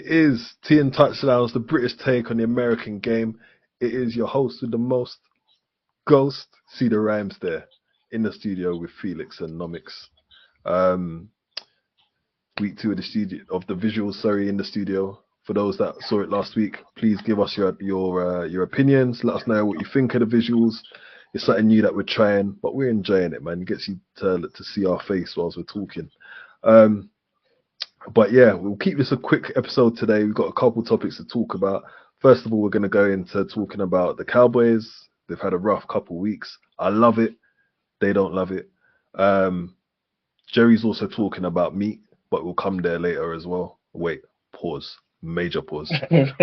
is Tea and Touchdowns, the British take on the American game. It is your host with the most, Ghost. See the rhymes there, in the studio with Felix and Nomics. Um, week 2 of the visuals. Sorry, in the studio. For those that saw it last week, please give us your opinions. Let us know what you think of the visuals. It's something new that we're trying, but we're enjoying it, man. It gets you to see our face whilst we're talking. But yeah, we'll keep this a quick episode today. We've got a couple topics to talk about. First of all, we're going to go into talking about the Cowboys. They've had a rough couple weeks. I love it. They don't love it. Jerry's also talking about meat, but we'll come there later as well. Wait, pause. Major pause. But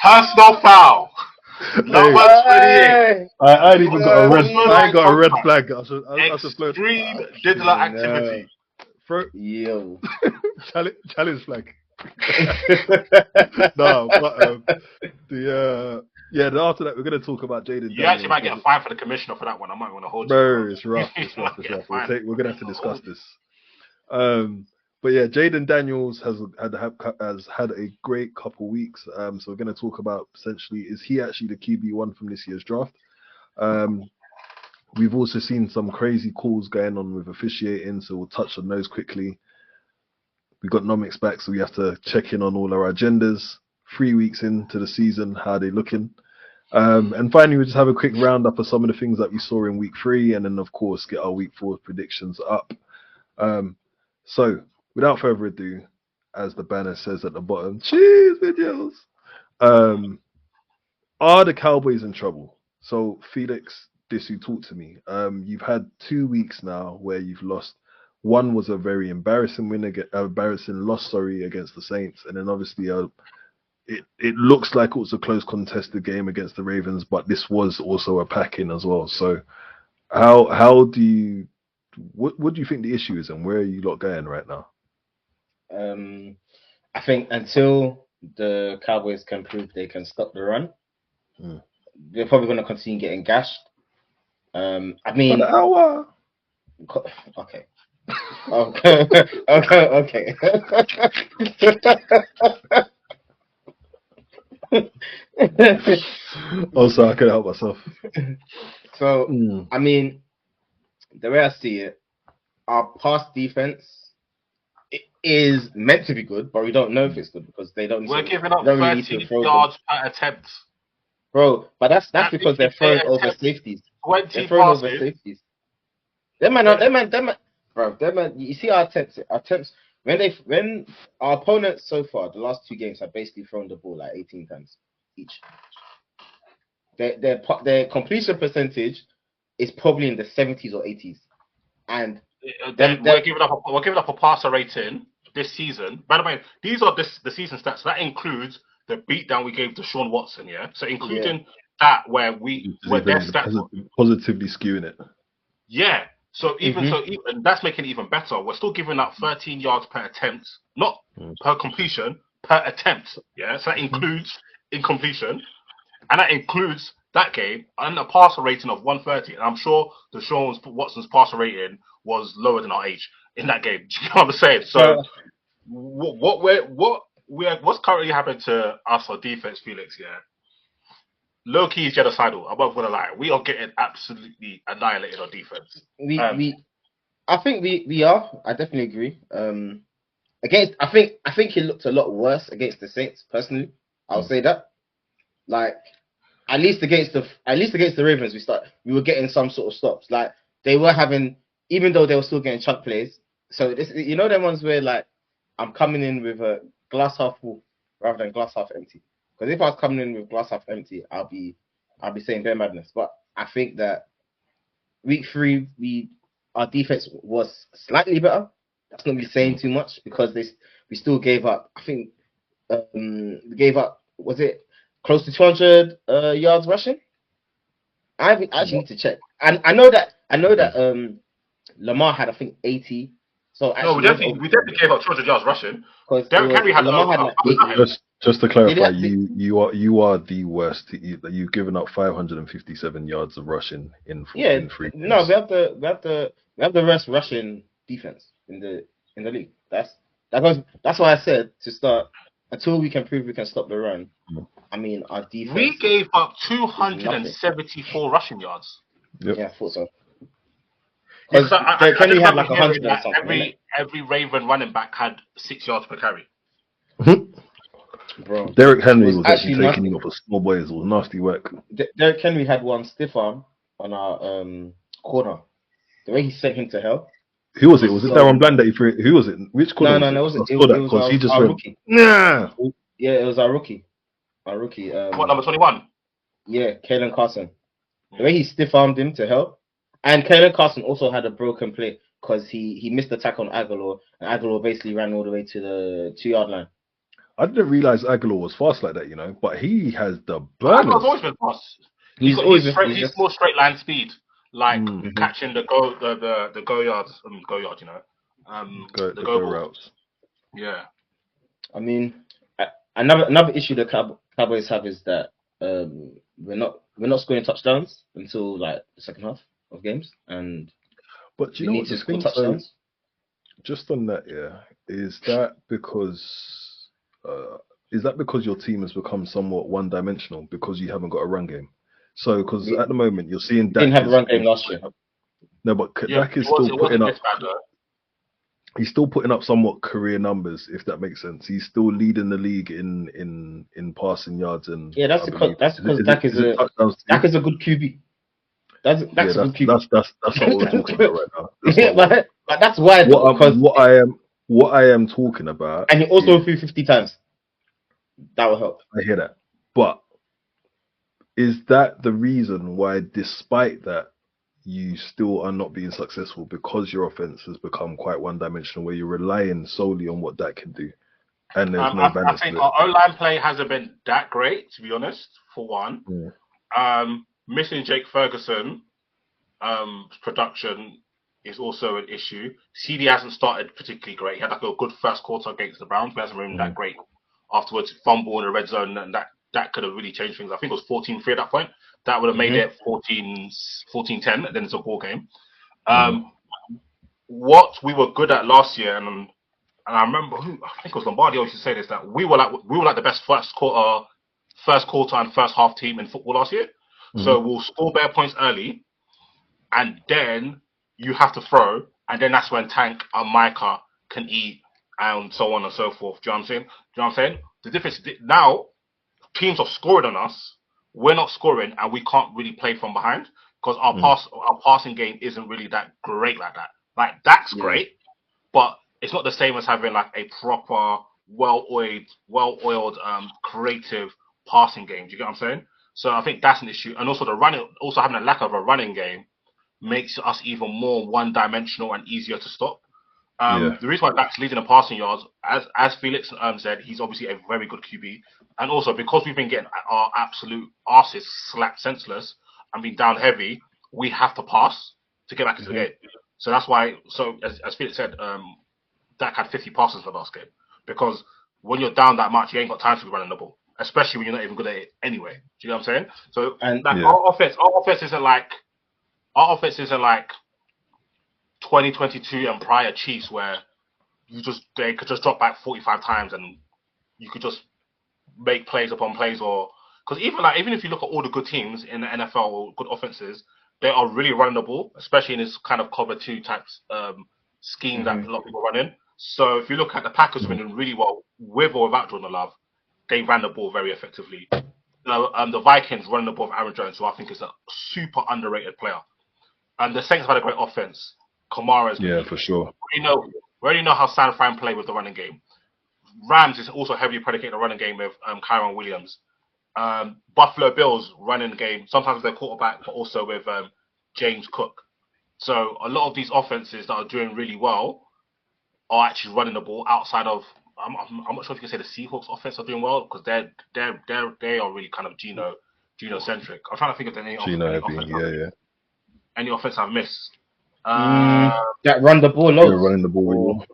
personal foul. Number 28. I ain't even got a red. I ain't got a red flag. Extreme diddler activity. Yo. Challenge flag. No, but then after that we're gonna talk about Jayden Daniels. You actually might get a fine for the commissioner for that one. I might want to hold you. Bro, it's rough. We're gonna have to discuss this. But yeah, Jayden Daniels has had a great couple weeks. So we're going to talk about essentially, is he actually the QB1 from this year's draft? We've also seen some crazy calls going on with officiating, so we'll touch on those quickly. We've got Nomics back, so we have to check in on all our agendas. 3 weeks into the season, how are they looking? And finally, we'll just have a quick roundup of some of the things that we saw in week 3, and then of course get our week 4 predictions up. So without further ado, as the banner says at the bottom, cheese videos. Are the Cowboys in trouble? So Felix, talk to me. You've had 2 weeks now where you've lost. One was a very embarrassing loss against the Saints, and then obviously it looks like it was a close contested game against the Ravens, but this was also a pack-in as well. So how do you what do you think the issue is, and where are you lot going right now? I think until the Cowboys can prove they can stop the run, they're probably going to continue getting gashed. I mean, okay. Okay. Also, I couldn't help myself. So, I mean, the way I see it, our pass defense is meant to be good, but we don't know if it's good because they don't. We're giving up 13 yards per attempt, bro. But that's because they're throwing over safeties. 20 passes. Them man. Bro, you see our attempts when our opponents so far the last 2 games have basically thrown the ball like 18 times each. Their completion percentage is probably in the 70s or 80s, and we're giving up a passer rating this season. By the way, these are the season stats. So that includes the beatdown we gave to Sean Watson. Yeah, so including that where their stats positively skewing it. Yeah. So even that's making it even better. We're still giving up 13 yards per attempt, not per completion, per attempt. Yeah, so that includes incompletion, and that includes that game and a passer rating of 130. And I'm sure the Sean Watson's passer rating was lower than our age in that game. Do you know what I'm saying? So what's currently happening to us on defense, Felix? Yeah. Low key is genocidal. I'm not gonna lie. We are getting absolutely annihilated on defense. I think we are. I definitely agree. I think it looked a lot worse against the Saints. Personally, I'll say that. Like at least against the Ravens, we were getting some sort of stops. Like they were having, even though they were still getting chunk plays. So this, them ones where like I'm coming in with a glass half full rather than glass half empty. Because if I was coming in with glass half empty, I'll be saying bare madness. But I think that week 3, our defense was slightly better. That's not really saying too much because we still gave up. I think we gave up, was it close to 200 yards rushing? I actually need to check. And I know that Lamar had, I think, 80. So we definitely gave up 200 yards rushing. Derrick Henry had Lamar had just to clarify, you are the worst. You've given up 557 yards of rushing in 3 games. No, we have the worst rushing defense in the league. That's why I said to start until we can prove we can stop the run. I mean, our defense. We gave up 274 rushing yards. Yep. Yeah, I thought so. Because I Henry just had remember like 100 hearing and that something. every Raven running back had 6 yards per carry. Bro, Derrick Henry was actually actually taking him up for small boys. It was nasty work. Derrick Henry had one stiff arm on our corner. The way he sent him to hell. Who was it? Was it Darren Bland that he threw? Who was it? Which corner? No, it wasn't. I saw that because he just went, rookie. nah. Yeah, it was our rookie. What, number 21? Yeah, Kalen Carson. The way he stiff armed him to hell. And Kalen Carson also had a broken play because he missed the tackle on Aguilar, and Aguilar basically ran all the way to the 2-yard line. I didn't realize Aguilar was fast like that, you know, but he has the burners. Aguilar's always been fast. He's more straight line speed, like catching the go yards, you know, the go routes. Yeah. I mean, another issue the Cowboys have is that we're not scoring touchdowns until like the second half of games, but you know what the thing? So, just on that, is that because your team has become somewhat one-dimensional because you haven't got a run game? So, because at the moment you're seeing Dak didn't have a run game last year. No, but Dak is still putting up. He's still putting up somewhat career numbers, if that makes sense. He's still leading the league in passing yards and that's because Dak is a good QB. That's a good QB. That's not what we're talking about right now. But that's why. What I am talking about. And he also threw 50 times. That will help. I hear that, but is that the reason why, despite that, you still are not being successful because your offense has become quite one-dimensional, where you're relying solely on what that can do, and there's no balance? I think our O-line play hasn't been that great, to be honest. For one, missing Jake Ferguson, production is also an issue. CD hasn't started particularly great. He had like a good first quarter against the Browns, but hasn't been that great afterwards. Fumble in the red zone, and that could have really changed things. I think it was 14-3 at that point. That would have made it 14-10, and then it's a ball game. What we were good at last year, and I remember I think it was Lombardi always used to say this, that we were like the best first quarter and first half team in football last year. So we'll score bare points early, and then you have to throw, and then that's when Tank and Micah can eat, and so on and so forth. Do you know what I'm saying? The difference now, teams are scoring on us. We're not scoring, and we can't really play from behind because our passing game isn't really that great like that. Like that's great, but it's not the same as having like a proper, well-oiled, creative passing game. Do you get what I'm saying? So I think that's an issue, and also having a lack of a running game makes us even more one-dimensional and easier to stop. The reason why Dak's leading the passing yards, as Felix said, he's obviously a very good QB. And also, because we've been getting our absolute arses slapped senseless and been down heavy, we have to pass to get back into the game. So that's why, as Felix said, Dak had 50 passes for last game. Because when you're down that much, you ain't got time to be running the ball, especially when you're not even good at it anyway. Do you know what I'm saying? So our offense isn't like 2022 and prior Chiefs, where they could just drop back 45 times and you could just make plays upon plays. Or because even if you look at all the good teams in the NFL or good offenses, they are really running the ball, especially in this kind of cover 2 types scheme that a lot of people run in. So if you look at the Packers, have been doing really well with or without Jordan Love. They ran the ball very effectively. The Vikings running the ball with Aaron Jones, who I think is a super underrated player. And the Saints have had a great offense. Kamara's for sure. We already know how San Fran play with the running game. Rams is also heavily predicated on running game with Kyron Williams. Buffalo Bills running the game, sometimes with their quarterback, but also with James Cook. So a lot of these offenses that are doing really well are actually running the ball outside of. I'm not sure if you can say the Seahawks offense are doing well because they are really kind of Geno centric. I'm trying to think of any offense I've missed. That run the ball low. Running the ball.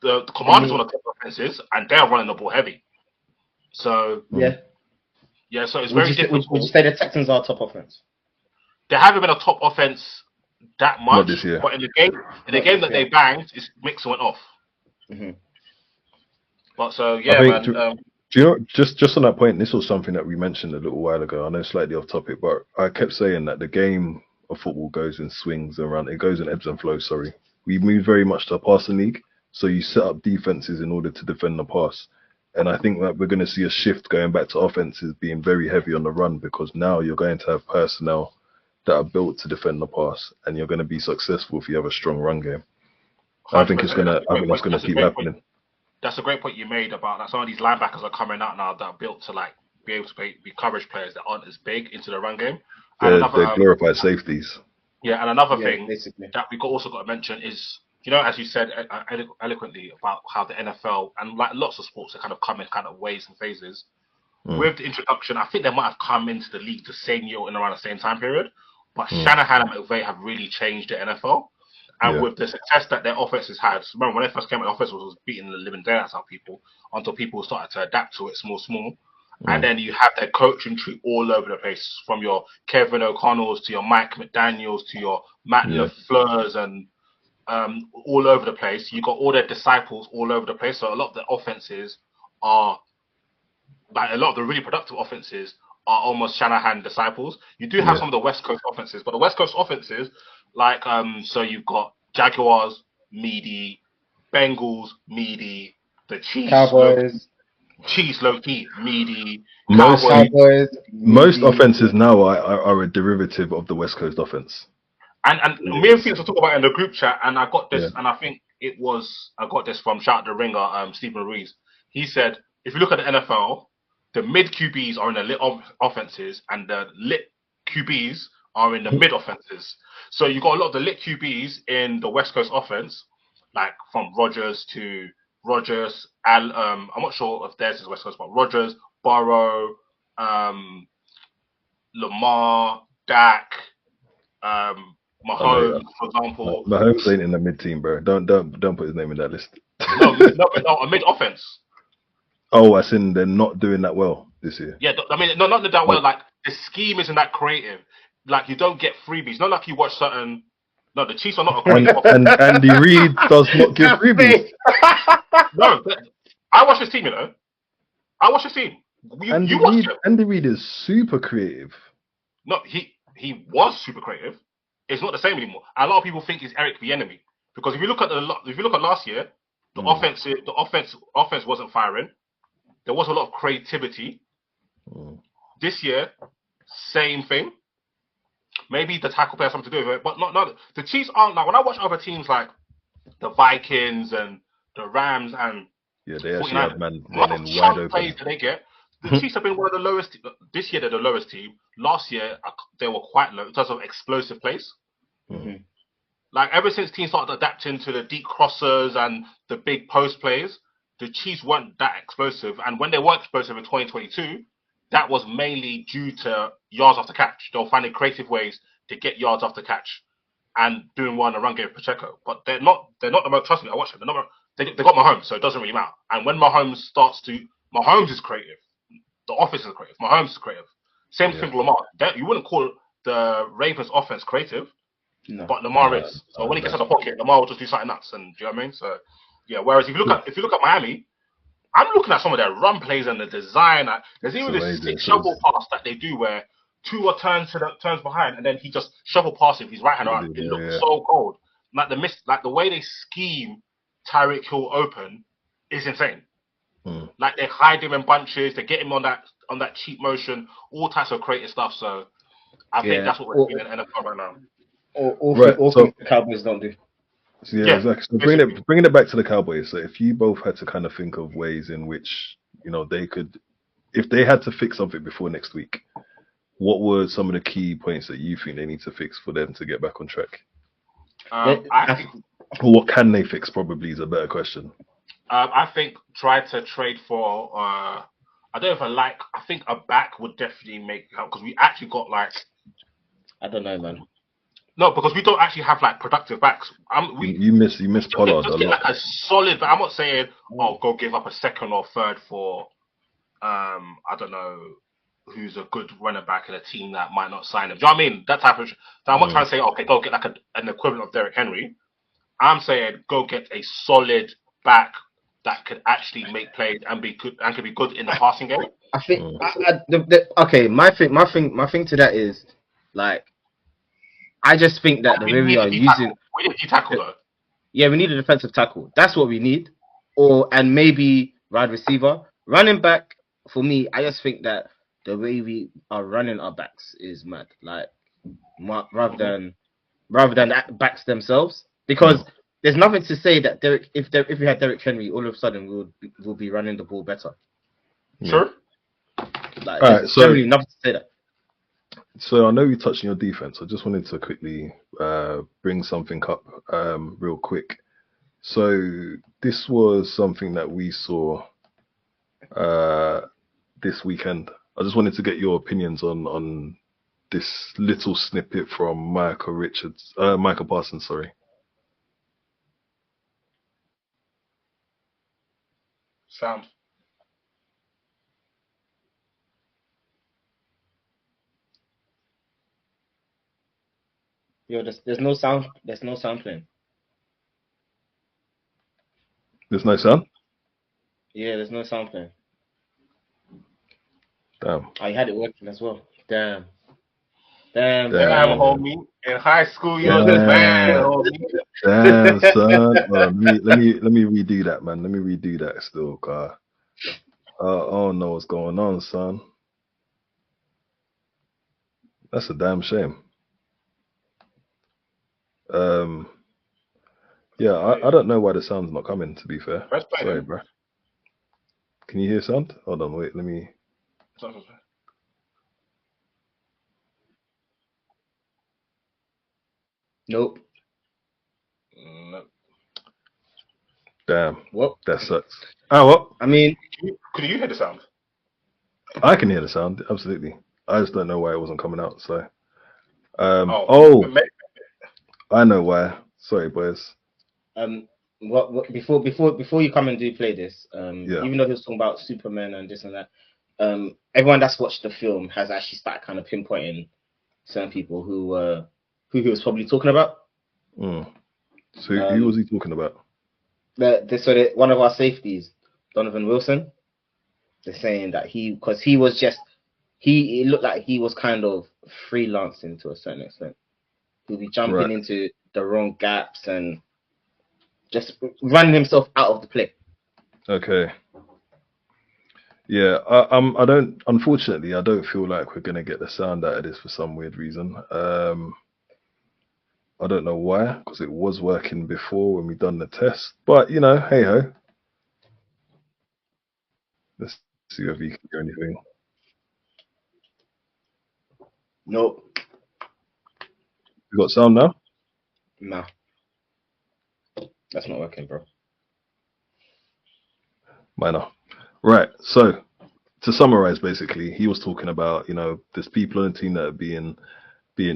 The Commanders are one of the top offenses, and they're running the ball heavy. So so it's very difficult. Would you say the Texans are top offense? They haven't been a top offense that Not much. this year. But in the game that they banged, Mixon went off. Mm-hmm. But so I yeah, think, man. do you know, just on that point, this was something that we mentioned a little while ago. I know slightly off topic, but I kept saying that the game of football goes in swings and it goes in ebbs and flows. Sorry, we move very much to a passing league, so you set up defenses in order to defend the pass. And I think that we're going to see a shift going back to offenses being very heavy on the run, because now you're going to have personnel that are built to defend the pass, and you're going to be successful if you have a strong run game. I think 100%. I think that's gonna keep happening. That's a great point you made about that. Some of these linebackers are coming out now that are built to like be able to be coverage players that aren't as big into the run game. And They're glorified safeties. Yeah, and another thing basically that we also got to mention is, as you said eloquently about how the NFL and like lots of sports are kind of come in kind of waves and phases. With the introduction, I think they might have come into the league the same year and around the same time period. But Shanahan and McVay have really changed the NFL. And with the success that their offenses had, remember when they first came out, the offense was beating the living daylights out of people until people started to adapt to it small. And then you have their coaching tree all over the place, from your Kevin O'Connells to your Mike McDaniels to your Matt LaFleurs and all over the place. You got all their disciples all over the place. So a lot of the offenses are, like a lot of the really productive offenses are almost Shanahan disciples. You do have some of the West Coast offenses, but the West Coast offenses, like so you've got Jaguars, meaty, Bengals, meaty, the Chiefs, Cowboys. Chiefs low key, meaty. Cowboys. Most offenses now are a derivative of the West Coast offense. And me and Felix were talking about it in the group chat, and I got this, and I think I got this from shout out the ringer, Stephen Reeves. He said, if you look at the NFL, the mid QBs are in the lit offenses, and the lit QBs are in the mid offenses. So you got a lot of the lit QBs in the West Coast offense, like from Rodgers. I'm not sure if theirs is West Coast, but Rodgers, Burrow, Lamar, Dak, Mahomes, for example. Mahomes ain't in the mid team, bro. Don't put his name in that list. no, a mid offense. Oh, I seen they're not doing that well this year. Yeah, I mean, no, not that well. Like the scheme isn't that creative. Like you don't get freebies. Not like you watch certain. No, the Chiefs are not a creative. And Andy Reid does not give freebies. No, I watch this team. I watch this team. Andy Reid is super creative. No, he was super creative. It's not the same anymore. A lot of people think he's Eric Bieniemy, because if you look at last year, the offense wasn't firing. There was a lot of creativity. This year, same thing. Maybe the tackle player has something to do with it, but not the Chiefs aren't like when I watch other teams like the Vikings and the Rams and they actually have man running wide open. Plays that they get. The Chiefs have been one of the lowest. This year they're the lowest team. Last year they were quite low in terms of explosive plays. Like ever since teams started adapting to the deep crossers and the big post plays, the Chiefs weren't that explosive. And when they were explosive in 2022, that was mainly due to yards after catch. They were finding creative ways to get yards after catch and doing one in the run game with Pacheco. But they're not the most. Trust me, I watched them. They got Mahomes, so it doesn't really matter. And when Mahomes is creative. The offense is creative. Mahomes is creative. Same thing with Lamar. You wouldn't call the Ravens offense creative, but Lamar is. So when he gets out of the pocket, Lamar will just do something nuts. And do you know what I mean? So yeah. Whereas if you look at Miami, I'm looking at some of their run plays and the design. There's even this sick shovel pass that they do where Tua turns behind and then he just shovel passes with his right hand around. It looks so cold. Like the way they scheme Tyreek Hill open is insane. Like they hide him in bunches, they get him on that cheap motion, all types of creative stuff. So I think that's what we're seeing in the NFL right now. All things the Cowboys don't do. Exactly. So bringing it back to the Cowboys. So if you both had to kind of think of ways in which they could, if they had to fix something before next week, what were some of the key points that you think they need to fix for them to get back on track? I think, or what can they fix? Probably is a better question. I think try to trade for. I don't know if I think a back would definitely make help, because we actually got I don't know, man. No, because we don't actually have productive backs. You miss Pollard a lot. A solid, but I'm not saying go give up a second or third for I don't know, who's a good running back in a team that might not sign him. Do you know what I mean? That type of. So I'm not trying to say, okay, go get like an equivalent of Derrick Henry. I'm saying go get a solid back that could actually make plays and be good and could be good in the passing game. I think okay. My thing to that is like I just think that the way we are using. We need a tackle though. Yeah, we need a defensive tackle. That's what we need, and maybe wide receiver, running back. For me, I just think that the way we are running our backs is mad. Like rather than the backs themselves, because there's nothing to say that if we had Derrick Henry, all of a sudden we'll be running the ball better. Sure. Like there's generally nothing to say that. So I know you touched on your defense. I just wanted to quickly bring something up real quick. So this was something that we saw this weekend. I just wanted to get your opinions on this little snippet from Michael Parsons, sorry. Sound. Yo, there's no sound. There's no sound playing. There's no sound? Yeah, there's no sound playing. Damn. Oh, you had it working as well. Damn, homie. In high school, you was the man, homie. Damn, son. Let me redo that, man. Let me redo that still, car. I don't know what's going on, son. That's a damn shame. Yeah, I don't know why the sound's not coming, to be fair. Sorry, bro. Can you hear sound? Hold on, wait, let me. Nope. Damn. What? That sucks. Oh, well. I mean, could you hear the sound? I can hear the sound, absolutely. I just don't know why it wasn't coming out, so. I know why. Sorry, boys. What before you come and play this, even though he was talking about Superman and this and that, everyone that's watched the film has actually started kind of pinpointing certain people who he was probably talking about. So who was he talking about? One of our safeties, Donovan Wilson. They're saying that it looked like he was kind of freelancing to a certain extent. He'll be jumping into the wrong gaps and just running himself out of the play. Okay. Yeah, unfortunately, I don't feel like we're going to get the sound out of this for some weird reason. I don't know why, because it was working before when we done the test. But, hey ho. Let's see if you can hear anything. Nope. You got sound now? Nah. That's not working, bro. Minor. Right. So, to summarize, basically, he was talking about, there's people on the team that are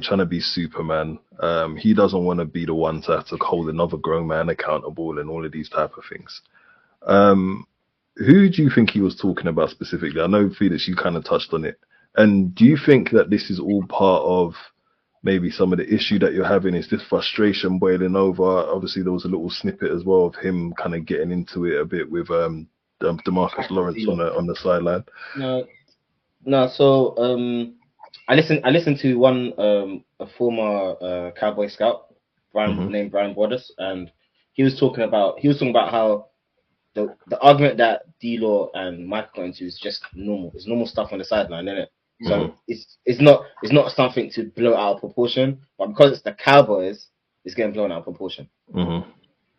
trying to be Superman. He doesn't want to be the one to have to hold another grown man accountable and all of these type of things. Who do you think he was talking about specifically? I know, Felix, you kind of touched on it. And do you think that this is all part of maybe some of the issue that you're having? Is this frustration boiling over? Obviously, there was a little snippet as well of him kind of getting into it a bit with DeMarcus Lawrence on the sideline. No. So I listened to one a former Cowboy scout named Brian Borders, and he was talking about how the argument that D-Law and Mike got into is just normal. It's normal stuff on the sideline, isn't it? So it's not something to blow out of proportion, but because it's the Cowboys, it's getting blown out of proportion. You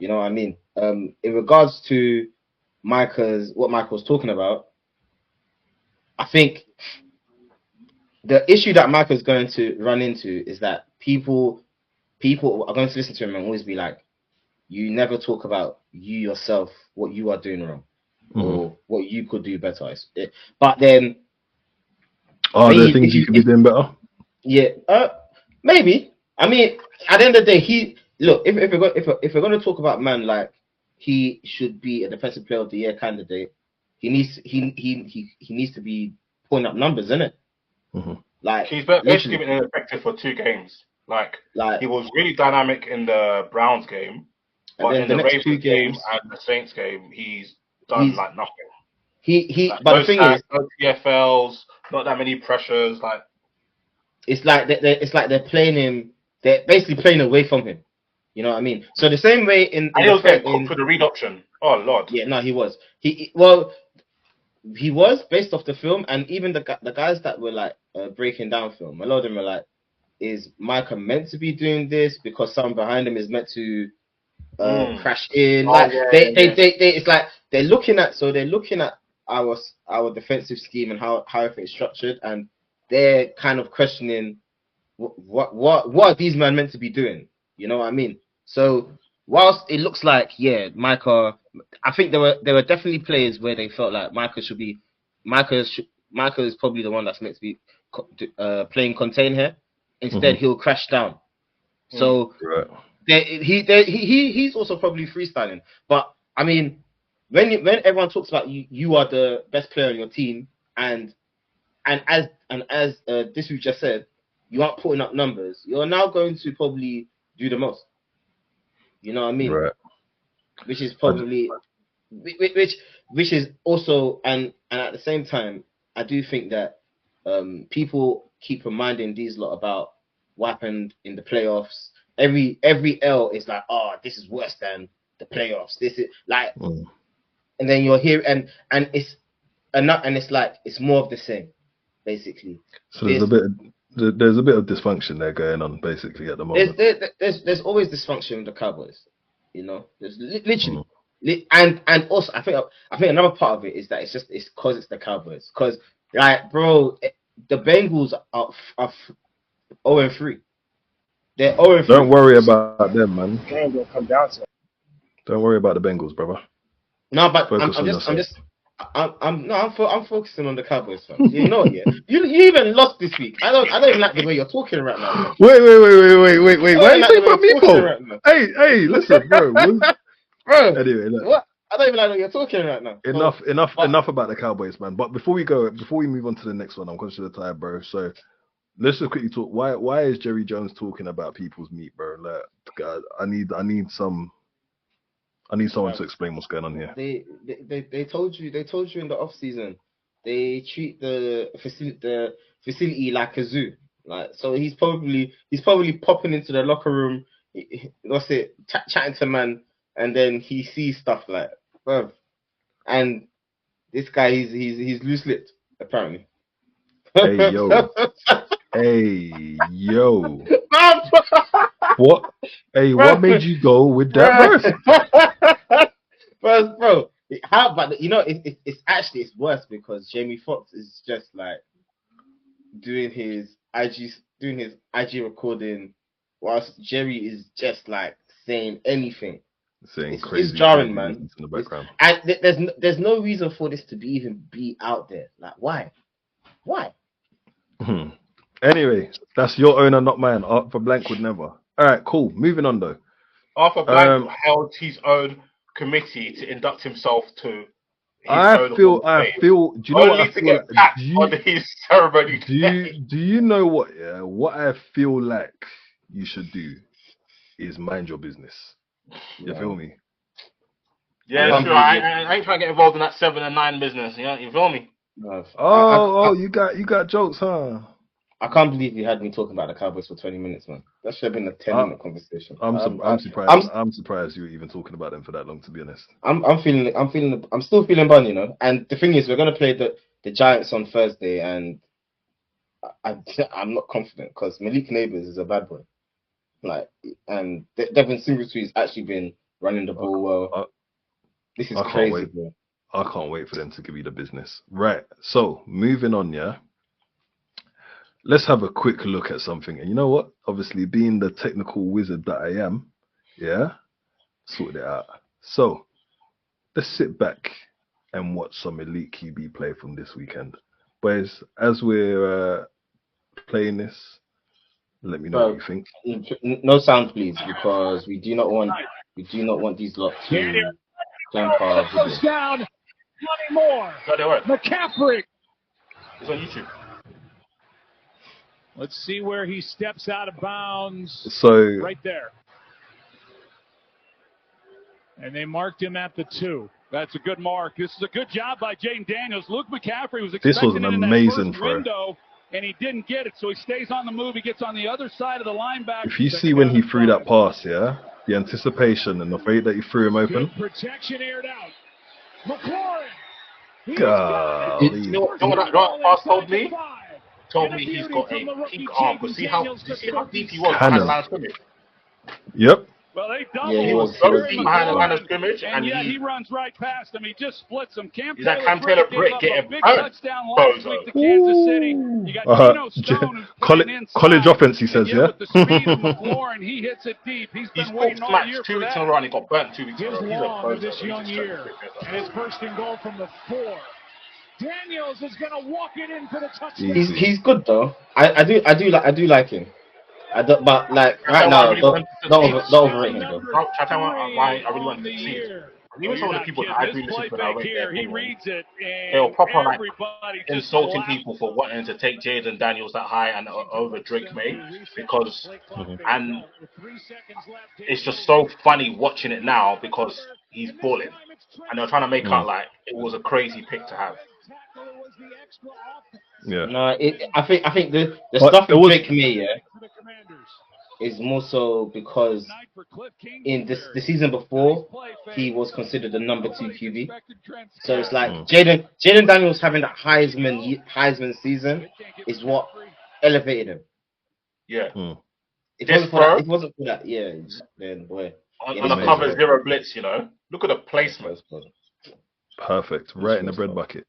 know what I mean? In regards to what Mike was talking about, I think the issue that Mike is going to run into is that people are going to listen to him and always be like, you never talk about you yourself, what you are doing wrong, or what you could do better. But then, are there things you could be doing better? Yeah, maybe. I mean, at the end of the day, if we're going to talk about man, like he should be a defensive player of the year candidate, he needs to be putting up numbers, isn't it? Like He's basically literally, been ineffective for 2 games. Like like he was really dynamic in the Browns game, and but then in the the next two Ravens game games, and the Saints game, he's done he's like nothing. he. Like But no the thing is, sacks, no TFLs, not that many pressures. Like it's like it's like they're playing him. They're basically playing away from him. You know what I mean? So the same way in and he the was first getting cooked in with the read option. Oh lord. yeah, no, he was well, he was based off the film, and even the guys that were like breaking down film. A lot of them were like, is Micah meant to be doing this because someone behind him is meant to crash in? Oh Like yeah, yeah. it's like they're looking at our defensive scheme and how everything's structured, and they're kind of questioning what are these men meant to be doing? You know what I mean? So whilst it looks like Micah, I think there were definitely players where they felt like Micah is probably the one that's meant to be playing contain here. Instead, he'll crash down. So Right. he's also probably freestyling. But I mean, when everyone talks about you are the best player on your team, and as this we just said, you aren't putting up numbers. You're now going to probably do the most. You know what I mean? Right. Which is probably which is also and at the same time, I do think that people keep reminding these lot about what happened in the playoffs. Every L is like, oh, this is worse than the playoffs. This is like, and then you're here and it's like it's more of the same, basically. So there's a bit of dysfunction there going on basically at the moment. There's always dysfunction with the Cowboys. You know, there's literally. And also, I think another part of it is that it's because it's the Cowboys. Because like, bro, the Bengals are 0-3. They're 0-3. Don't worry about them, man. Game will come down to it. Don't worry about the Bengals, brother. No, but Focus on yourself. I'm focusing on the Cowboys, fam. You know, yeah. You even lost this week. I don't even like the way you're talking right now, man. Wait. Why are you talking about me, bro? Right Hey, listen, bro. Bro, Anyway, look. what? I don't even like the way you're talking right now. Enough about the Cowboys, man. But before we move on to the next one, I'm conscious of the time, bro. So let's just quickly talk. Why is Jerry Jones talking about people's meat, bro? Like, God, I need someone to explain what's going on here. They told you in the off season they treat the facility like a zoo. Like, so he's probably popping into the locker room, chatting to man, and then he sees stuff like, bro, and this guy he's loose lipped apparently. Hey yo. What? Hey, what made you go with that verse? Bro, how? But you know, it's worse because Jamie Foxx is just like doing his IG recording, whilst Jerry is just like saying anything. Saying crazy. It's jarring, man. In the background. And there's no reason for this to be out there. Like, why? Anyway, that's your owner, not mine. Arthur Blank would never. All right, cool. Moving on though. Arthur Blank held his own committee to induct himself to his own feel. Do you know only what I to feel get like? packed on his ceremony. Do you know what? Yeah, what I feel like you should do is mind your business. You feel me? Yeah, sure. I ain't trying to get involved in that 7 and 9 business. You know, you feel me? No, you got jokes, huh? I can't believe you had me talking about the Cowboys for 20 minutes, man. That should have been a 10-minute conversation. I'm surprised. I'm surprised you were even talking about them for that long, to be honest. I'm still feeling bun, you know. And the thing is, we're gonna play the Giants on Thursday, and I'm not confident because Malik Neighbors is a bad boy. Like, and Devin Singletary has actually been running the ball well. This is crazy, bro. I can't wait for them to give you the business. Right. So moving on, yeah. Let's have a quick look at something. And you know what? Obviously, being the technical wizard that I am, yeah, sorted it out. So let's sit back and watch some elite QB play from this weekend. Boys, as we're playing this, let me know what you think. No sound, please, because we do not want these lot to clamp our video. Goes down. 20 more. No, they weren't. McCaffrey. It's on YouTube. Let's see where he steps out of bounds. So right there. And they marked him at the 2. That's a good mark. This is a good job by Jayden Daniels. Luke McCaffrey was expecting it in that first window, and he didn't get it. So he stays on the move. He gets on the other side of the linebacker. If you see when he threw that pass, yeah, the anticipation and the fact that he threw him open. Good protection aired out. McLaurin. Golly. You know what that pass told me? Told me he's got a peak arm. But see how deep he was behind the line of scrimmage? Yep. Well, they doubled. He was so deep behind the line of scrimmage, and yet he runs right past him. He just splits him. He's like Cam Taylor Britt getting big touchdown last week to Kansas City. You got Geno Stone college offense, he says, yeah. With the speed of McLaurin, he hits it deep. He's been waiting all year for 2 weeks in a row, and he got burnt 2 weeks in a row. He's long of this young year, and it's first and goal from the 4. Daniels is going to walk it in for the touchdown. He's good though. I do like him. But like right now, don't overrate him though. Why I really want to see it. Even some of the people that I do listen to when I rate their opinion, they were proper like insulting people for wanting to take Jayden Daniels that high and over Drake May because and it's just so funny watching it now because he's balling and they're trying to make out like it was a crazy pick to have. Yeah. No, I think the stuff with Drake May, is more so because in the season before he was considered the number 2 QB. So it's like Jayden Daniels having that Heisman season is what elevated him. Yeah. It wasn't for that. Yeah. Then boy. On the cover 0 blitz, you know. Look at the placement. Perfect. Right in the bread bucket.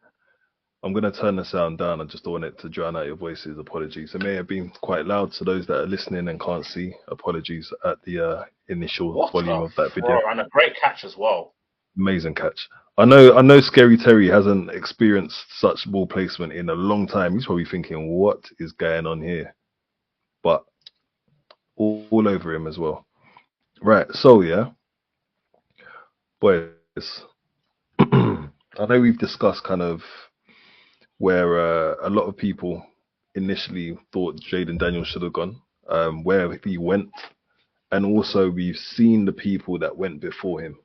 I'm going to turn the sound down. I just don't want it to drown out your voices. Apologies. It may have been quite loud to those that are listening and can't see. Apologies at the initial volume of that video. And a great catch as well. Amazing catch. I know Scary Terry hasn't experienced such ball placement in a long time. He's probably thinking, what is going on here? But all over him as well. Right. So, yeah. Boys. I know we've discussed kind of where a lot of people initially thought Jayden Daniels should have gone, where he went, and also we've seen the people that went before him.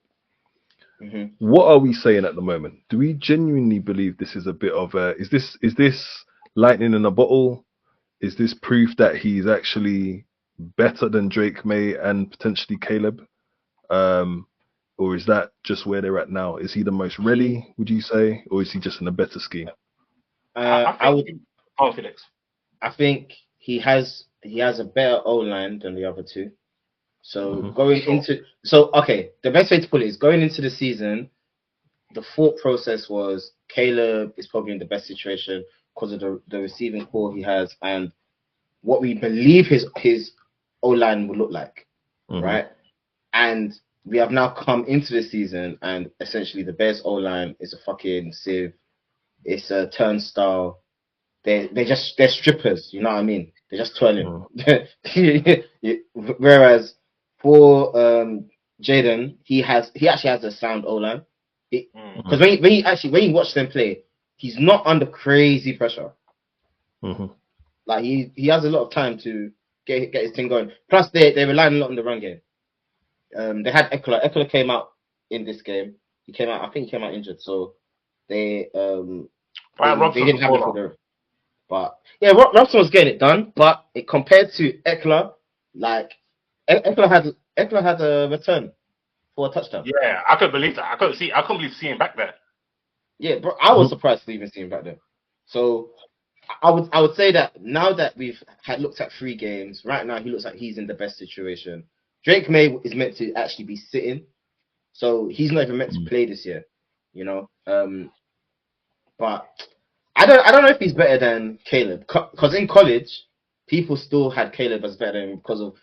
What are we saying at the moment? Do we genuinely believe this is a bit of a... Is this lightning in a bottle? Is this proof that he's actually better than Drake May and potentially Caleb? Or is that just where they're at now? Is he the most ready, would you say? Or is he just in a better scheme? Felix. I think he has a better O-line than the other 2. So the best way to put it is going into the season, the thought process was Caleb is probably in the best situation because of the receiving core he has and what we believe his O-line will look like, right? And we have now come into the season and essentially the Bears O-line is a fucking sieve. It's a turnstile. They're strippers, you know what I mean? They're just twirling. Whereas for Jayden, he actually has a sound O-line. Because when you watch them play, he's not under crazy pressure. Like he has a lot of time to get his thing going. Plus they rely a lot on the run game. They had Eckler. Eckler came out in this game. I think he came out injured, so they didn't have it for the. But yeah, Robson was getting it done. But compared to Eckler, like Eckler had a return for a touchdown. Yeah, I couldn't believe that. I couldn't believe seeing him back there. Yeah, bro, I was surprised to even see him back there. So I would say that now that we've looked at 3 games, right now he looks like he's in the best situation. Drake May is meant to actually be sitting, so he's not even meant to play this year, you know. But I don't know if he's better than Caleb, because in college people still had Caleb as better than him because of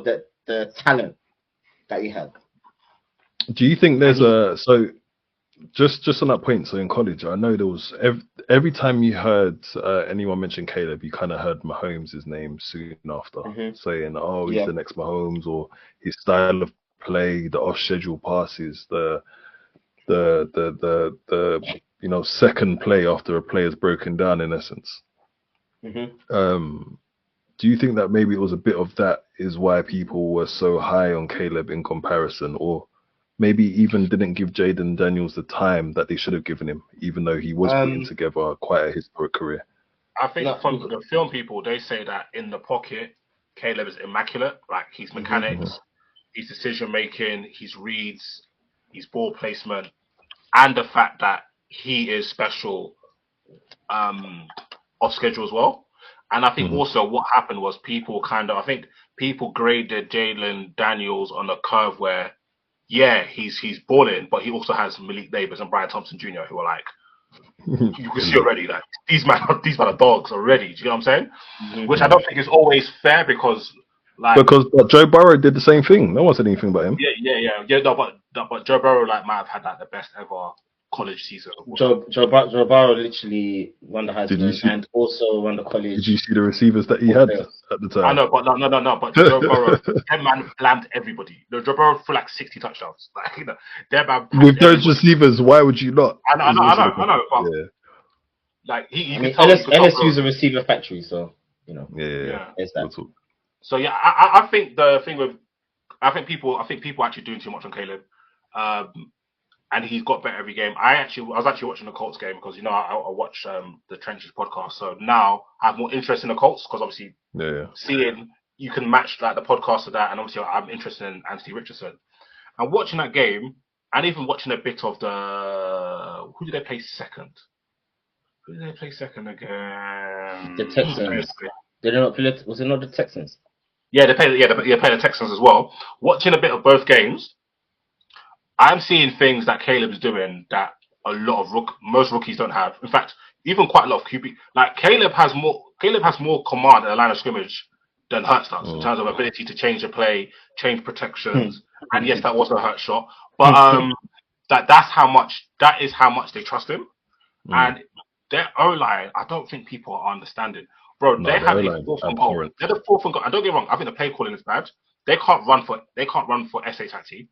the talent that he had. Do you think there's just on that point? So in college, I know there was every time you heard anyone mention Caleb, you kind of heard Mahomes' name soon after, saying, "Oh, he's the next Mahomes," or his style of play, the off-schedule passes, the second play after a player's broken down, in essence. Do you think that maybe it was a bit of that is why people were so high on Caleb in comparison, or maybe even didn't give Jayden Daniels the time that they should have given him, even though he was putting together quite a historic career? I think from the film people, they say that in the pocket, Caleb is immaculate. Like his mechanics, his decision making, his reads, his ball placement, and the fact that he is special off schedule as well. And I think also what happened was people graded Jayden Daniels on a curve where, yeah, he's balling, but he also has Malik Neighbors and Brian Thompson Jr. who are like, you can see already that these men are dogs already. Do you know what I'm saying? Which I don't think is always fair because Joe Burrow did the same thing. No one said anything about him. Yeah. No, but Joe Burrow might have had the best ever college season. Joe Burrow literally won the Heisman and also won the college. Did you see the receivers that he had at the time? I know, but no. But Joe Burrow, that man blamed everybody. Joe Burrow for like 60 touchdowns. Like, with those receivers, why would you not? I know. But like LSU's a receiver factory, so you know. Yeah. It's that. So yeah, I think the thing with people actually doing too much on Caleb. And he's got better every game. I was actually watching the Colts game because I watch the Trenches podcast. So now I have more interest in the Colts because obviously seeing you can match like the podcast to that, and obviously I'm interested in Anthony Richardson. And watching that game, and even watching a bit of who did they play second? Who did they play second again? The Texans. Was it not the Texans? Yeah, they played the Texans as well. Watching a bit of both games, I'm seeing things that Caleb's doing that most rookies don't have. In fact, even quite a lot of QB. Like Caleb has more command at the line of scrimmage than Hurts does in terms of ability to change the play, change protections. And yes, that was a Hurts shot, but that is how much they trust him. And their O-line, I don't think people are understanding. Bro, they have a fourth and goal. They're the fourth and goal. And don't get me wrong, I think the play calling is bad. They can't run for SHIT.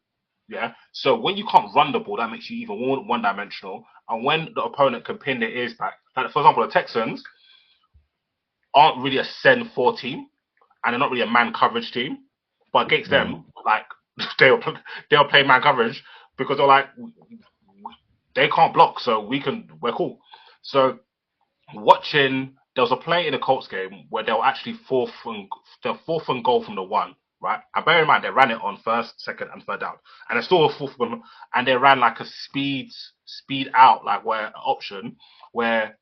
Yeah, so when you can't run the ball, that makes you even more one-dimensional. And when the opponent can pin their ears back, like for example, the Texans aren't really a send 4 team, and they're not really a man coverage team. But against them, like they'll play man coverage because they're like they can't block, so we're cool. So watching, there was a play in the Colts game where they were actually fourth and goal from the 1. Right, and bear in mind they ran it on first, second, and third down, and it's still a fourth one, and they ran like a speed out option where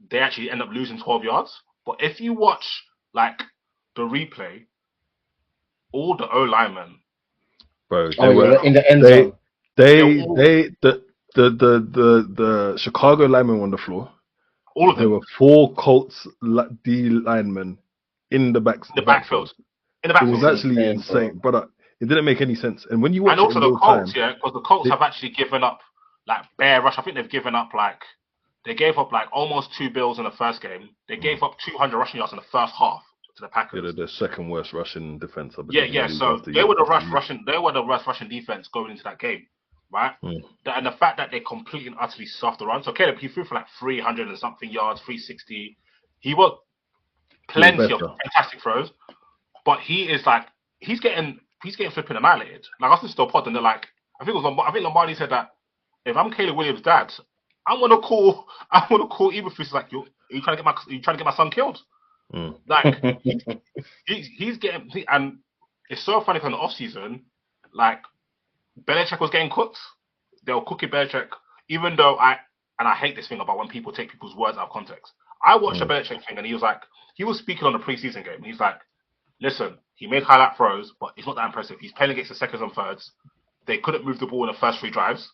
they actually end up losing 12 yards. But if you watch like the replay, all the O linemen, bro, they were in the end zone. The Chicago linemen were on the floor. All of them. There were 4 Colts D linemen in the backfield. It was actually insane, but it didn't make any sense. And when you watch, and also the Colts, because the Colts have actually given up like bare rush. I think they've given up they gave up almost 2 bills in the first game. They gave up 200 rushing yards in the first half to the Packers. Yeah, the second worst rushing defense. Yeah. So they were the worst rushing defense going into that game, right? And the fact that they completely and utterly stuffed the run. So Caleb, he threw for 300 and something yards, 360. He worked plenty of fantastic throws. But he's getting flipping annihilated. Like I was still pod and they're like, I think Lombardi said that if I'm Caleb Williams' dad, I'm gonna call Eberflus like, are you trying to get my son killed? Like he's getting, and it's so funny because in the off season, like Belichick was getting cooked. They were cooking Belichick, even though I hate this thing about when people take people's words out of context. I watched the Belichick thing and he was speaking on the preseason game. He's like, listen, he made highlight throws, but it's not that impressive. He's playing against the seconds and thirds. They couldn't move the ball in the first 3 drives,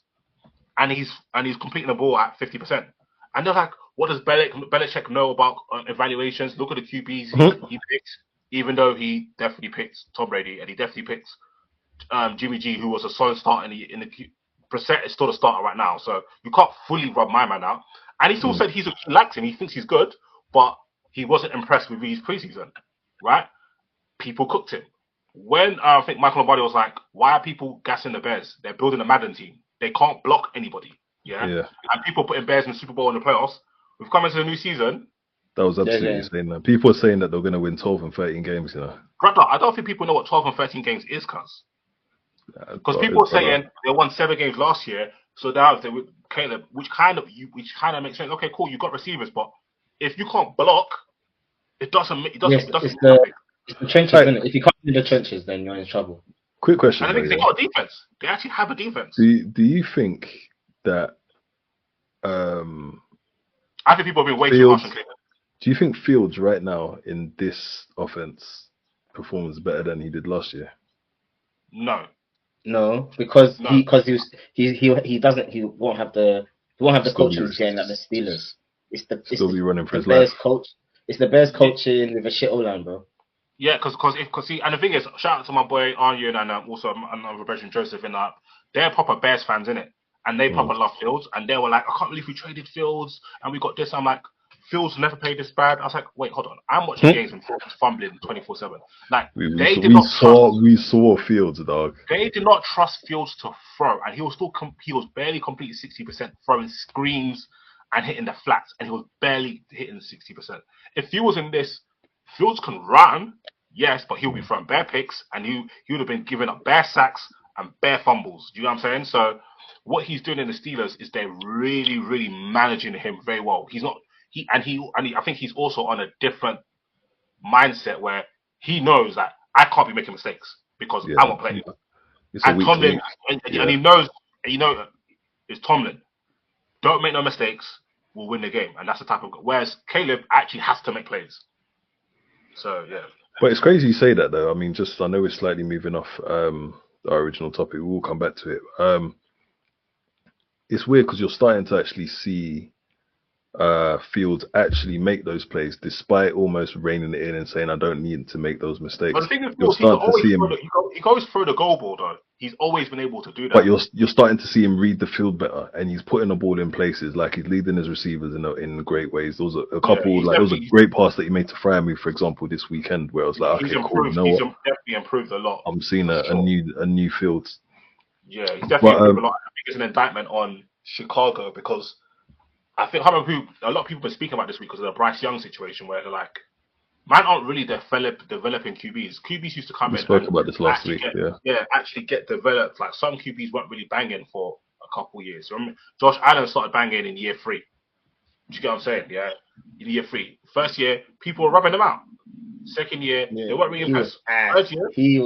and he's completing the ball at 50%. And they're like, what does Belichick know about evaluations? Look at the QBs he picked, even though he definitely picked Tom Brady and he definitely picked Jimmy G, who was a solid starter in the Brissett is still the starter right now, so you can't fully rub my man out. And he still said he likes him. He thinks he's good, but he wasn't impressed with his preseason, right? People cooked him. When I think Michael Lombardi was like, why are people gassing the Bears? They're building a Madden team. They can't block anybody. Yeah. And people putting Bears in the Super Bowl in the playoffs. We've come into the new season. That was absolutely insane. Man. People are saying that they're going to win 12 and 13 games, you know. Brother, I don't think people know what 12 and 13 games is, because people are saying they won 7 games last year, so now they with Caleb, which kind of makes sense. Okay, cool, you got receivers, but if you can't block, it doesn't mean It's nothing. the trenches, isn't it? If you can't in the trenches, then you're in trouble. Quick question. And I think they got a defense. They actually have a defense. Do you think that? I think people have been way too harsh on Caleb. Do you think Fields right now in this offense performs better than he did last year? No, because he won't have the coaching game like the Steelers. It's the running for his Bears life. coach. It's the Bears coaching with a shit O-line, bro. Yeah, because and the thing is, shout out to my boy Aryan and also another Brethren Joseph in that they're proper Bears fans, innit? And they proper love Fields, and they were like, I can't believe we traded Fields and we got this. I'm like, Fields never played this bad. I was like, wait, hold on. I'm watching games when Fields fumbling 24/7. Like we saw Fields, dog. They did not trust Fields to throw, and he was barely completing 60%, throwing screens and hitting the flats, and he was barely hitting 60%. If he was in this, Fields can run, yes, but he'll be throwing bare picks, and he would have been giving up bare sacks and bare fumbles. Do you know what I'm saying? So what he's doing in the Steelers is they're really, really managing him very well. He's not. I think he's also on a different mindset where he knows that I can't be making mistakes because I won't play. And Tomlin, and he knows, it's Tomlin. Don't make no mistakes, we'll win the game, and that's the type of. Whereas Caleb actually has to make plays. So yeah. But it's crazy you say that though. I mean, I know we're slightly moving off our original topic. We'll come back to it. It's weird because you're starting to actually see Fields actually make those plays despite almost reining it in and saying I don't need to make those mistakes. But the thing is, he goes through the goal ball though. He's always been able to do that. But you're starting to see him read the field better, and he's putting the ball in places like he's leading his receivers in great ways. Those are a couple those are great pass that he made to Fryermuth, for example, this weekend, where I was like, okay, cool. You know he's definitely improved a lot. I'm seeing a new Fields. Yeah, he's definitely improved a lot. I think it's an indictment on Chicago because. I think a lot of people have been speaking about this week because of the Bryce Young situation where they're like, man aren't really developing QBs. QBs used to come in. We spoke about this last week, actually get developed. Like some QBs weren't really banging for a couple years. Remember, Josh Allen started banging in year 3. Do you get what I'm saying? Yeah, in year 3. First year, people were rubbing him out. Second year, they weren't really impressed. Third year, he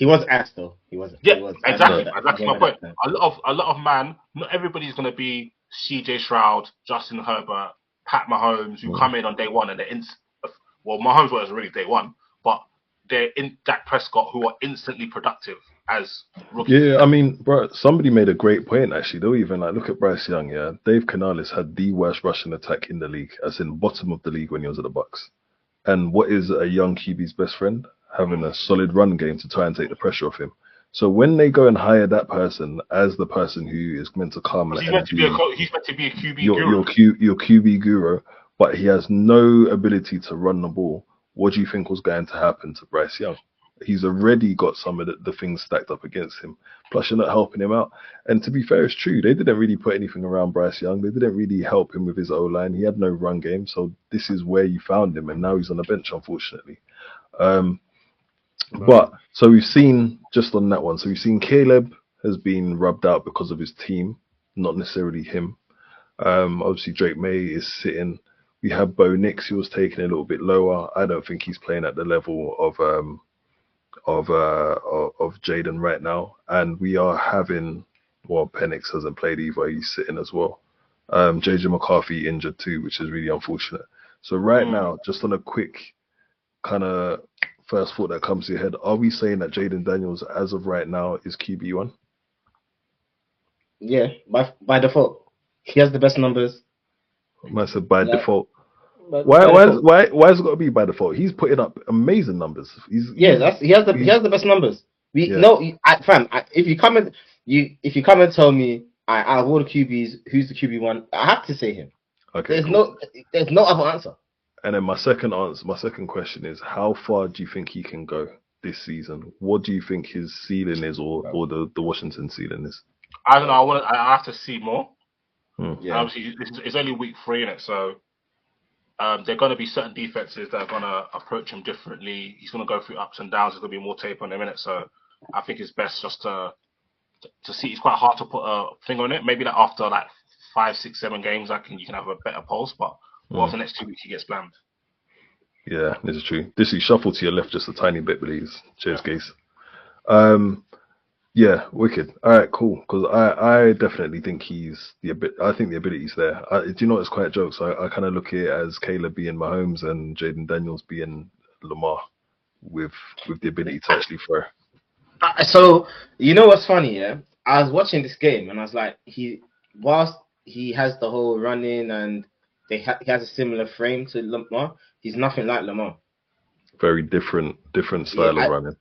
was ass though. He wasn't. Yeah, exactly. That's my point. A lot of man. Not everybody's gonna be CJ Stroud, Justin Herbert, Pat Mahomes, who come in on day one and they're Mahomes wasn't really day one, but they're in Dak Prescott who are instantly productive as rookies. Yeah, I mean, bro, somebody made a great point actually. They'll even look at Bryce Young. Yeah, Dave Canales had the worst rushing attack in the league, as in bottom of the league when he was at the Bucks. And what is a young QB's best friend? Having a solid run game to try and take the pressure off him. So when they go and hire that person as the person who is meant to come, he's meant to be a QB guru. Your QB guru, but he has no ability to run the ball. What do you think was going to happen to Bryce Young? He's already got some of the things stacked up against him. Plus, you're not helping him out. And to be fair, it's true. They didn't really put anything around Bryce Young. They didn't really help him with his O-line. He had no run game. So this is where you found him. And now he's on the bench, unfortunately. But so we've seen just on that one. So we've seen Caleb has been rubbed out because of his team, not necessarily him. Obviously Drake May is sitting. We have Bo Nix, who was taken a little bit lower. I don't think he's playing at the level of Jayden right now. And we are having Penix hasn't played either. He's sitting as well. JJ McCarthy injured too, which is really unfortunate. So right now, just on a quick kind of first thought that comes to your head, are we saying that Jayden Daniels, as of right now, is QB1? Yeah, by default. He has the best numbers. I said by default. Why has it got to be by default? He's putting up amazing numbers. He has the best numbers. If you come and tell me out of all the QBs, who's the QB1, I have to say him. Okay. There's no other answer. And then my second question is, how far do you think he can go this season? What do you think his ceiling is, or the Washington ceiling is? I don't know. I have to see more. Yeah. Obviously, it's only week 3 in it, so There are going to be certain defenses that are going to approach him differently. He's going to go through ups and downs. There's going to be more tape on him in it. So I think it's best just to see. It's quite hard to put a finger on it. Maybe like after like 5, 6, 7 games, you can have a better pulse. But after the next 2 weeks, he gets blamed. Yeah, this is true. This is shuffle to your left just a tiny bit, please. Cheers, Case. Yeah, wicked. All right, cool. Because I definitely think I think the ability's there. Do you know it's quite jokes? I kind of look at it as Caleb being Mahomes and Jayden Daniels being Lamar with the ability to actually throw. So you know what's funny? Yeah, I was watching this game and I was like, whilst he has the whole running and he has a similar frame to Lamar, he's nothing like Lamar. Very different style of running.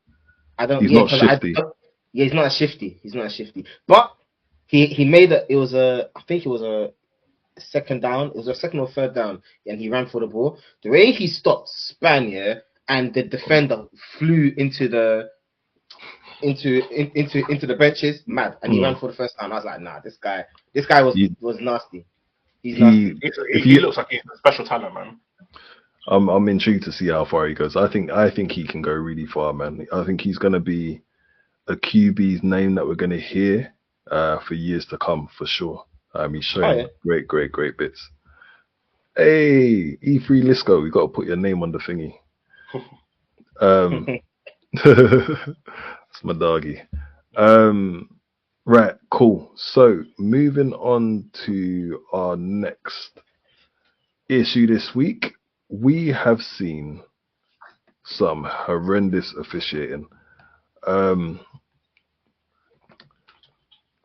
He's not shifty. He's not shifty. He's not shifty. But he made I think it was a second down. It was a second or third down, and he ran for the ball. The way he stopped, span, yeah, and the defender flew into the benches, mad, and he ran for the first down. I was like, nah, this guy was nasty. He's nasty. He looks like he's a special talent, man. I'm intrigued to see how far he goes. I think he can go really far, man. I think he's gonna be a QB's name that we're gonna hear for years to come, for sure. He's showing great bits. Hey, E3 Lisco, we got to put your name on the thingy. That's my doggy. Right, cool. So moving on to our next issue this week, we have seen some horrendous officiating.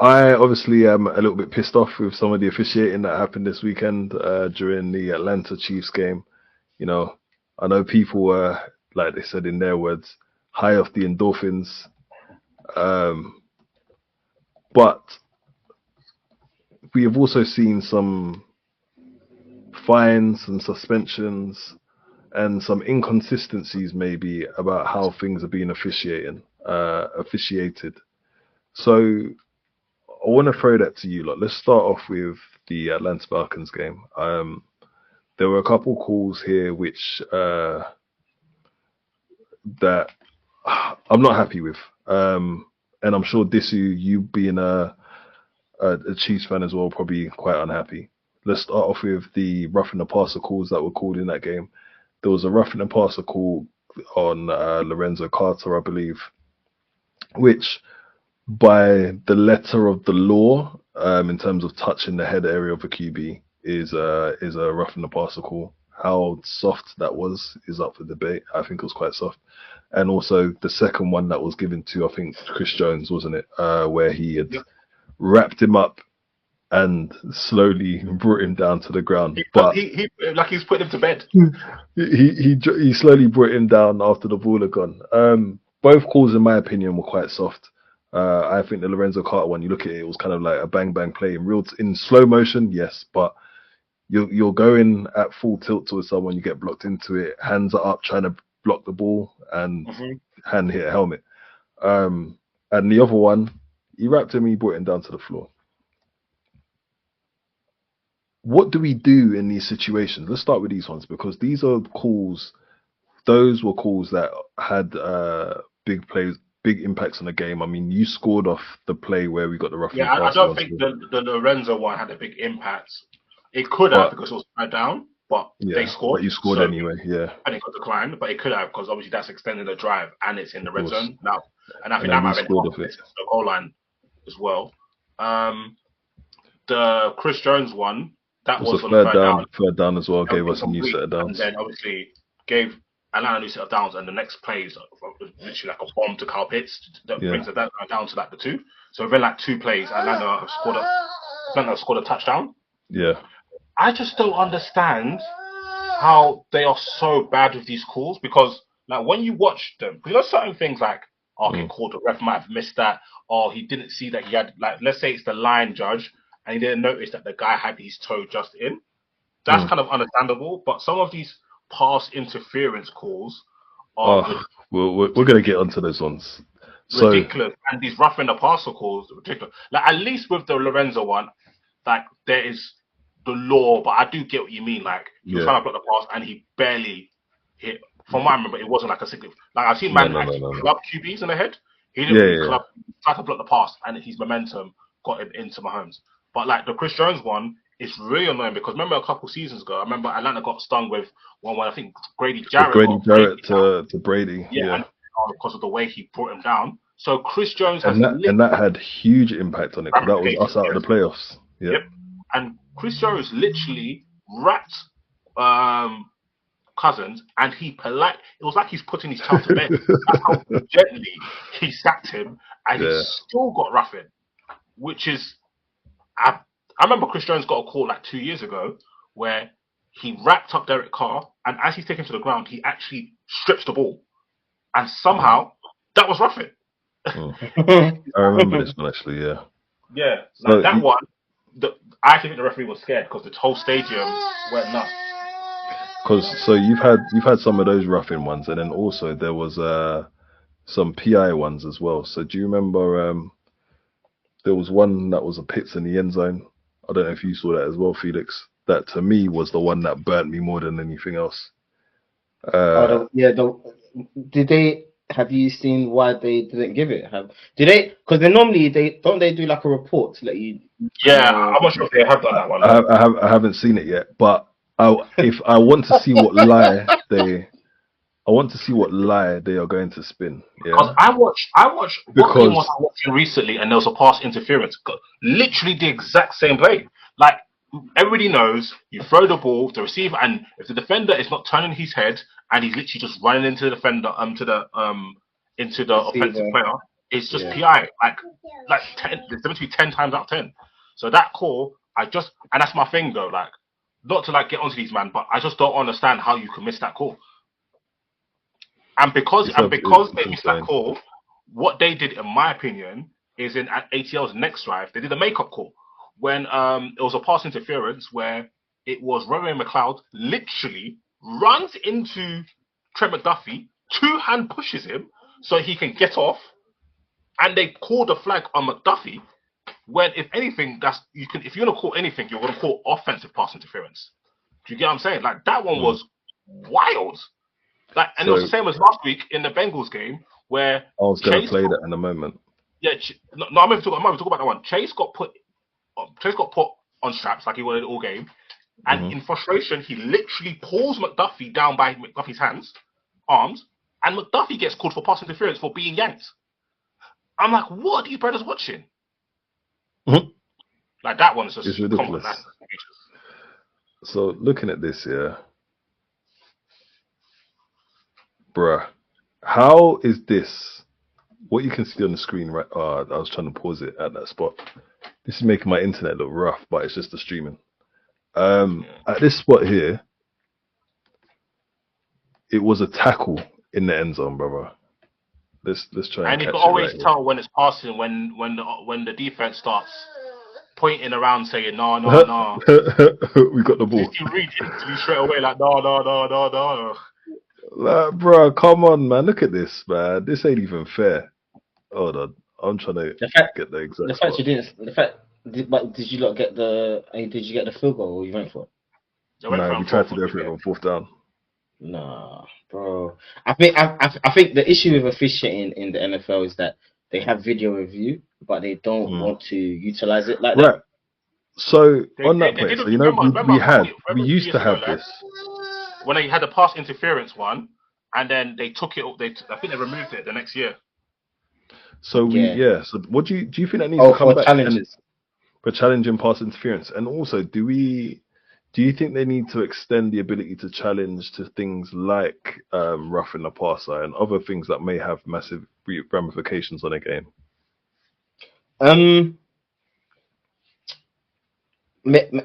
I obviously am a little bit pissed off with some of the officiating that happened this weekend during the Atlanta Chiefs game. You know, I know people were, like they said in their words, high off the endorphins. But we have also seen some fines and suspensions and some inconsistencies maybe about how things are being officiated. So I want to throw that to you. Let's start off with the Atlanta Falcons game. There were a couple calls here which that I'm not happy with. And I'm sure Disu, you being a Chiefs fan as well, probably quite unhappy. Let's start off with the roughing the passer calls that were called in that game. There was a roughing the passer call on Lorenzo Carter, I believe, which by the letter of the law, in terms of touching the head area of a QB, is a roughing the passer call. How soft that was is up for debate. I think it was quite soft. And also the second one that was given to, I think, Chris Jones, wasn't it? Where he had wrapped him up and slowly brought him down to the ground. He like he's put him to bed. He slowly brought him down after the ball had gone. Both calls, in my opinion, were quite soft. I think the Lorenzo Carter one, you look at it, it was kind of like a bang bang play in slow motion, yes, but you're going at full tilt towards someone, you get blocked into it, hands are up trying to block the ball, and hand hit a helmet. And the other one, he wrapped him, he brought him down to the floor. What do we do in these situations? Let's start with these ones, because these are calls. Those were calls that had big plays, big impacts on the game. I mean, you scored off the play where we got the roughing. Yeah, I don't think the Lorenzo one had a big impact. It could have, because it was tied down, but they scored. But you scored anyway, yeah. And it got declined, but it could have, because obviously that's extending the drive and it's in the red zone now. And I think that might have been the goal line as well. The Chris Jones one, that was on the third down as well, gave us a new set of downs. And then obviously gave Atlanta a new set of downs, and the next play is literally like a bomb to Kyle Pitts that brings it down to like the 2. So within like 2 plays, Atlanta scored a touchdown. Yeah. I just don't understand how they are so bad with these calls, because like when you watch them, because there's certain things like, okay, cool, the ref might have missed that, or he didn't see that he had, like, let's say it's the line judge and he didn't notice that the guy had his toe just in. That's kind of understandable, but some of these pass interference calls are we're going to get onto those ones. Ridiculous. And these roughing the passer calls are ridiculous. Like, at least with the Lorenzo one, like, there is the law, but I do get what you mean. Like he was trying to block the pass and he barely hit. From what I remember, it wasn't like a significant. Like I've seen man actually club QBs in the head. He didn't really club. He tried to block the pass, and his momentum got him into Mahomes. But like the Chris Jones one, it's really annoying because remember a couple seasons ago, I remember Atlanta got stung with one where I think Grady Jarrett to Brady. Yeah. And because of the way he brought him down. So Chris Jones and that had huge impact on it because that was us out of the playoffs. Yep. And Chris Jones literally wrapped Cousins, and it was like he's putting his child to bed. That's how gently he sacked him, and he still got roughing, which is, I remember Chris Jones got a call like 2 years ago where he wrapped up Derek Carr, and as he's taken to the ground, he actually strips the ball, and somehow that was roughing. I remember this one actually, yeah. Yeah, like that one. I actually think the referee was scared because the whole stadium went nuts. Because you've had some of those roughing ones, and then also there was some PI ones as well. So do you remember there was one that was a Pitts in the end zone? I don't know if you saw that as well, Felix. That to me was the one that burnt me more than anything else. Did they? Have you seen why they didn't give it? Did they? Because they normally don't they do like a report to let you? Yeah, I'm not sure if they have done that one. I haven't seen it yet, but if I want to see what lie they are going to spin. Yeah. I watched what game was I watching recently, and there was a pass interference. Literally the exact same play. Like everybody knows, you throw the ball, the receiver, and if the defender is not turning his head and he's literally just running into the defender, into the offensive player, it's just PI. Like 10, it's going to be 10 times out of 10. So that call, and that's my thing though. Like, not to like get onto these man, but I just don't understand how you can miss that call. And because they missed that call, what they did, in my opinion, is in at ATL's next drive, they did a makeup call when it was a pass interference where it was Romeo McLeod literally runs into Trent McDuffie, two-hand pushes him so he can get off, and they called the flag on McDuffie. When, if anything, if you're gonna call anything, you're gonna call offensive pass interference. Do you get what I'm saying? Like that one was wild. Like, and it was the same as last week in the Bengals game where I was gonna play that in a moment. Yeah, I'm going to talk about that one. Chase got put on straps like he wanted all game, and in frustration, he literally pulls McDuffie down by McDuffie's arms, and McDuffie gets called for pass interference for being yanked. I'm like, what are these brothers watching? Like that one's just ridiculous. So looking at this here, bruh, how is this? What you can see on the screen, right? I was trying to pause it at that spot. This is making my internet look rough, but it's just the streaming. At this spot here, it was a tackle in the end zone, brother. Let's try and you catch can always right tell here. when it's passing when the defense starts pointing around saying no. We got the ball. You read it straight away like no. Like, bro, come on, man. Look at this, man. This ain't even fair. Hold on. I'm trying to get the exact. The fact you didn't. Did you not get the? Did you get the field goal or you went for it? No, we tried to go for it on fourth down. Nah, bro. I think the issue with officiating in the NFL is that they have video review, but they don't want to utilize it like that. Right. So on that point, so, you know, we used to have this. When they had the pass interference one, and then they took it. I think they removed it the next year. So So what do you think that needs to come back? Challenges. For challenging pass interference, and also do you think they need to extend the ability to challenge to things like roughing the passer and other things that may have massive ramifications on a game?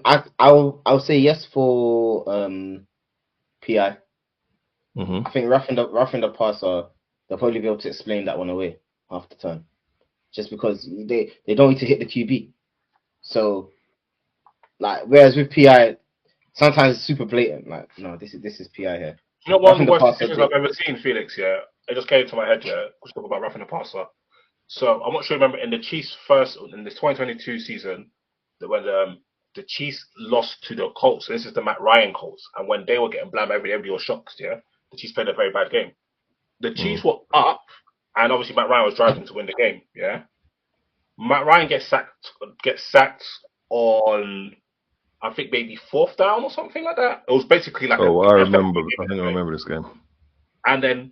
I'll say yes for PI. I think roughing the passer, they'll probably be able to explain that one away half the time, just because they don't need to hit the QB. So, like, whereas with PI, sometimes it's super blatant. Like, no, this is PI here. You know, one of the worst decisions I've ever seen, Felix. Yeah, it just came to my head. Yeah, we talk about roughing the passer. So I'm not sure you remember in the Chiefs' in this 2022 season, that when the Chiefs lost to the Colts. So this is the Matt Ryan Colts, and when they were getting blamed, everybody was shocked. Yeah, the Chiefs played a very bad game. The Chiefs were up, and obviously Matt Ryan was driving to win the game. Yeah, Matt Ryan gets sacked on, I think, maybe 4th down or something like that. It was basically like I remember. I think I remember this game. And then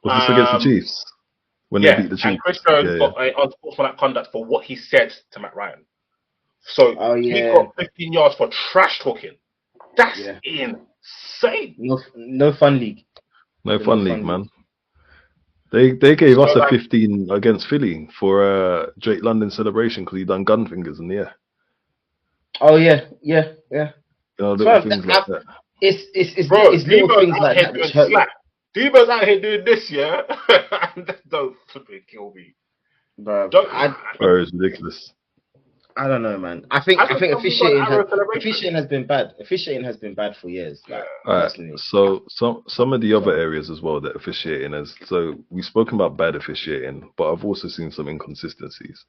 was this against the Chiefs when they beat the Chiefs? And Chris Jones got unsportsmanlike conduct for what he said to Matt Ryan. So he got 15 yards for trash talking. That's insane. No fun league. No fun league, man. They gave us a 15 against Philly for Drake London celebration because he done gun fingers in the air. Oh yeah. You know, little things like that. It's little things like that which hurt you. Debo's out here doing this, yeah? Don't flipping kill me. Bro, it's ridiculous. I don't know, man. I think officiating has been bad. Officiating has been bad for years. Like, so some of the other areas as well that officiating has. So we've spoken about bad officiating, but I've also seen some inconsistencies.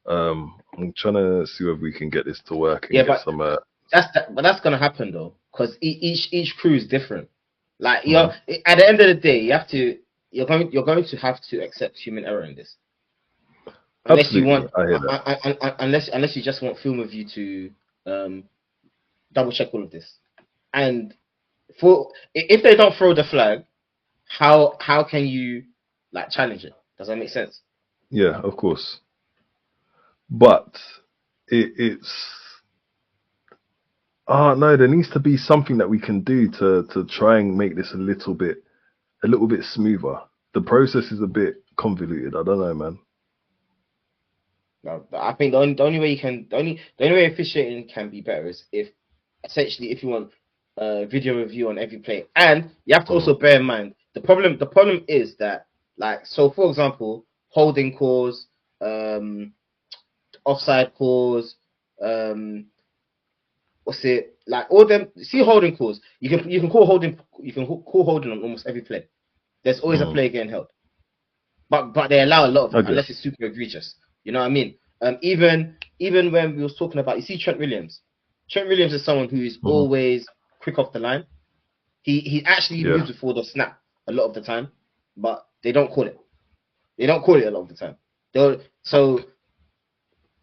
I'm trying to see if we can get this to work. And get some. But that's gonna happen though, because each crew is different. Like at the end of the day, you're going to have to accept human error in this. Unless you want, unless you just want film review to double check all of this, and if they don't throw the flag, how can you like challenge it? Does that make sense? Yeah, of course. But it's no, there needs to be something that we can do to try and make this a little bit smoother. The process is a bit convoluted. I don't know, man. No, I think the only way officiating can be better is if you want video review on every play, and you have to also bear in mind the problem is that, like, so for example, holding calls, offside calls, what's it like? All them, see, holding calls. You can call holding on almost every play. There's always a play getting held, but they allow a lot of it unless it's super egregious. You know what I mean? Even when we was talking about, you see, Trent Williams. Trent Williams is someone who is always quick off the line. He actually moves before the snap a lot of the time, but they don't call it. They don't call it a lot of the time. So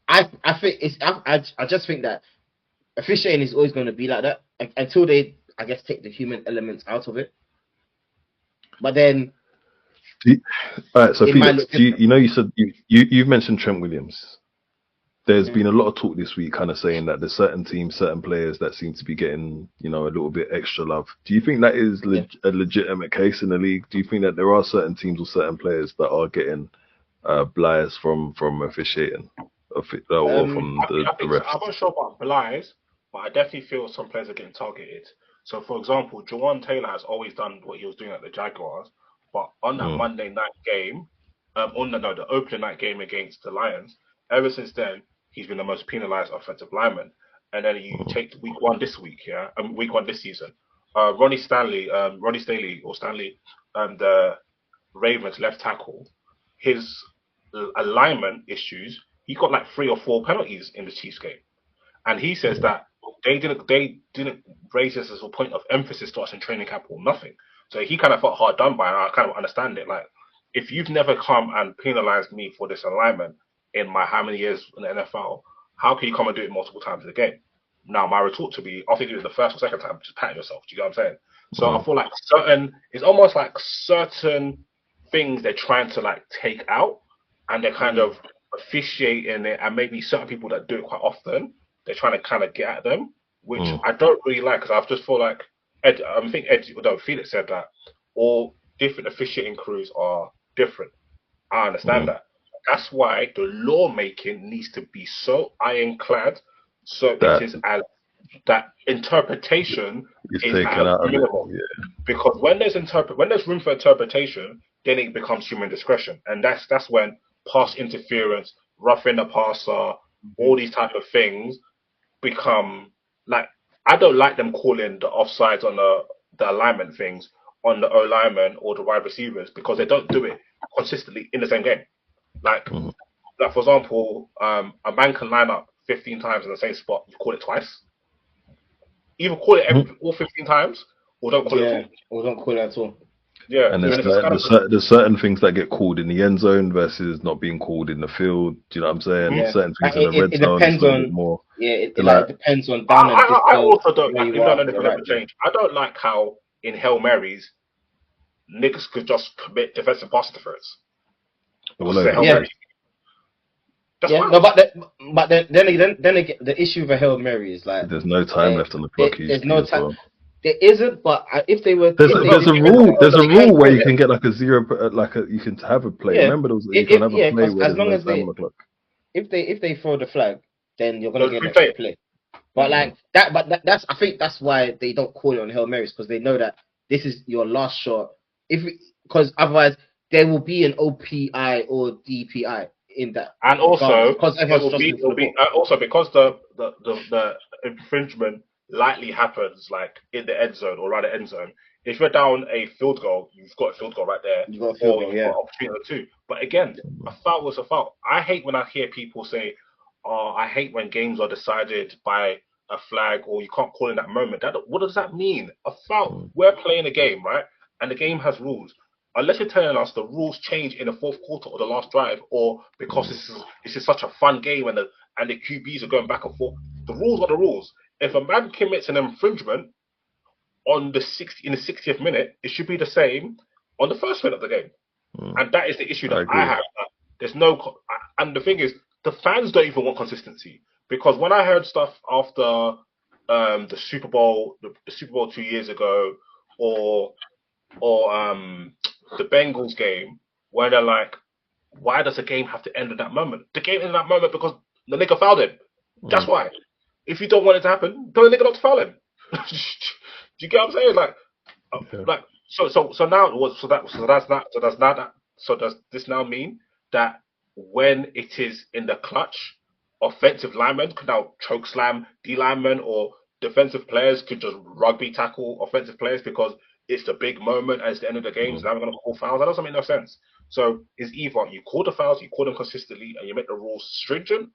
I think I just think that officiating is always going to be like that until they, I guess, take the human elements out of it. But then, all right. So Felix, you said you've mentioned Trent Williams. There's been a lot of talk this week, kind of saying that there's certain teams, certain players that seem to be getting, a little bit extra love. Do you think that is a legitimate case in the league? Do you think that there are certain teams or certain players that are getting blights from officiating, or from the refs? I'm not sure about blights, but I definitely feel some players are getting targeted. So, for example, Jawan Taylor has always done what he was doing at the Jaguars, but on that Monday night game, the opening night game against the Lions, ever since then, he's been the most penalized offensive lineman. And then you take week one this season. Ronnie Stanley, the Ravens left tackle, his alignment issues, he got like 3 or 4 penalties in the Chiefs game. And he says that they didn't raise this as a point of emphasis to us in training camp or nothing. So he kind of felt hard done by, and I kind of understand it. Like, if you've never come and penalized me for this alignment in my how many years in the NFL, how can you come and do it multiple times in a game? Now, my retort to be, I think it was the first or second time, just pat yourself. Do you get what I'm saying? So I feel like it's almost like certain things they're trying to like take out, and they're kind of officiating it, and maybe certain people that do it quite often, they're trying to kind of get at them, which I don't really like, because I just feel like Felix said that all different officiating crews are different. I understand that. That's why the lawmaking needs to be so ironclad, so it is as that interpretation is taken out minimal. Because when there's room for interpretation, then it becomes human discretion, and that's when pass interference, roughing the passer, all these type of things become like, I don't like them calling the offsides on the alignment things on the O lineman or the wide receivers, because they don't do it consistently in the same game. Like for example, a man can line up 15 times in the same spot, you call it twice. Either call it all 15 times, or don't call it at all. Or don't call it at all. Yeah, and there's certain things that get called in the end zone versus not being called in the field. Do you know what I'm saying? Yeah. Certain things in the red zone depends is a on bit more. Yeah, it depends on down and I also don't like, even though anything right ever change. I don't like how in Hail Marys niggas could just commit defensive pass interference. No, but then again, the issue with a Hail Mary is like there's no time left on the clock. There's no time. Well. There isn't, but if they were, there's a rule. There's a rule where you can get like a zero, you can have a play. Remember those? You can have a play where as long there's as no time on the clock. If they throw the flag, then you're gonna get a play. But like that, that's I think that's why they don't call it on Hail Marys, because they know that this is your last shot. Because otherwise there will be an OPI or DPI in that, and also because the infringement likely happens like in the end zone or around the end zone. If you're down a field goal, you've got a field goal right there. You've got a field goal, got opportunity too. But again, a foul was a foul. I hate when I hear people say, "Oh, I hate when games are decided by a flag or you can't call in that moment." What does that mean? A foul. We're playing a game, right? And the game has rules. Unless you're telling us the rules change in the fourth quarter or the last drive, or because this is such a fun game and the QBs are going back and forth, the rules are the rules. If a man commits an infringement in the 60th minute, it should be the same on the first minute of the game, and that is the issue that I have. There's no, and the thing is, the fans don't even want consistency, because when I heard stuff after the Super Bowl 2 years ago, or the Bengals game, where they're like, why does the game have to end at that moment? The game ended at that moment because the nigga fouled him. That's why. If you don't want it to happen, tell the nigga not to foul him. Do you get what I'm saying? So does this now mean that when it is in the clutch, offensive linemen could now choke slam D linemen, or defensive players could just rugby tackle offensive players because it's the big moment and it's the end of the game, so now we're going to call fouls? That doesn't make no sense. So it's either you call the fouls, you call them consistently, and you make the rules stringent,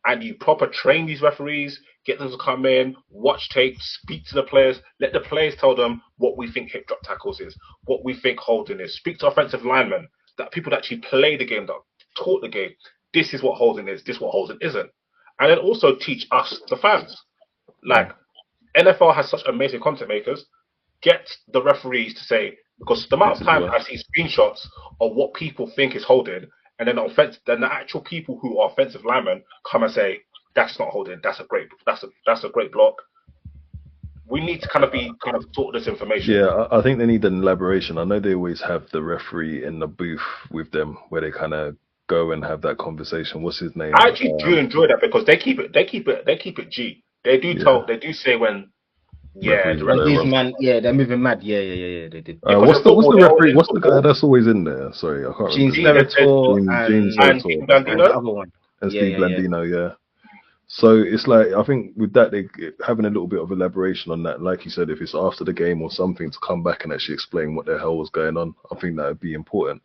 and you proper train these referees, get them to come in, watch tape, speak to the players, let the players tell them what we think hip drop tackles is, what we think holding is. Speak to offensive linemen, that people that actually play the game, that taught the game. This is what holding is, this is what holding isn't. And then also teach us, the fans. Like, NFL has such amazing content makers. Get the referees to say, because the amount of time I see screenshots of what people think is holding, and then the actual people who are offensive linemen come and say, that's not holding, that's a great block. We need to kind of taught this information. Yeah, I think they need an elaboration. I know they always have the referee in the booth with them where they kind of go and have that conversation. What's his name? I actually do enjoy that, because they keep it G. They do say when they're moving mad. Yeah, they did. What's the referee? What's the guy that's always in there? Sorry, I can't remember. James Blandino, and the other one. And Steve Blandino, yeah. So it's like, I think with that, they having a little bit of elaboration on that. Like you said, if it's after the game or something, to come back and actually explain what the hell was going on, I think that would be important.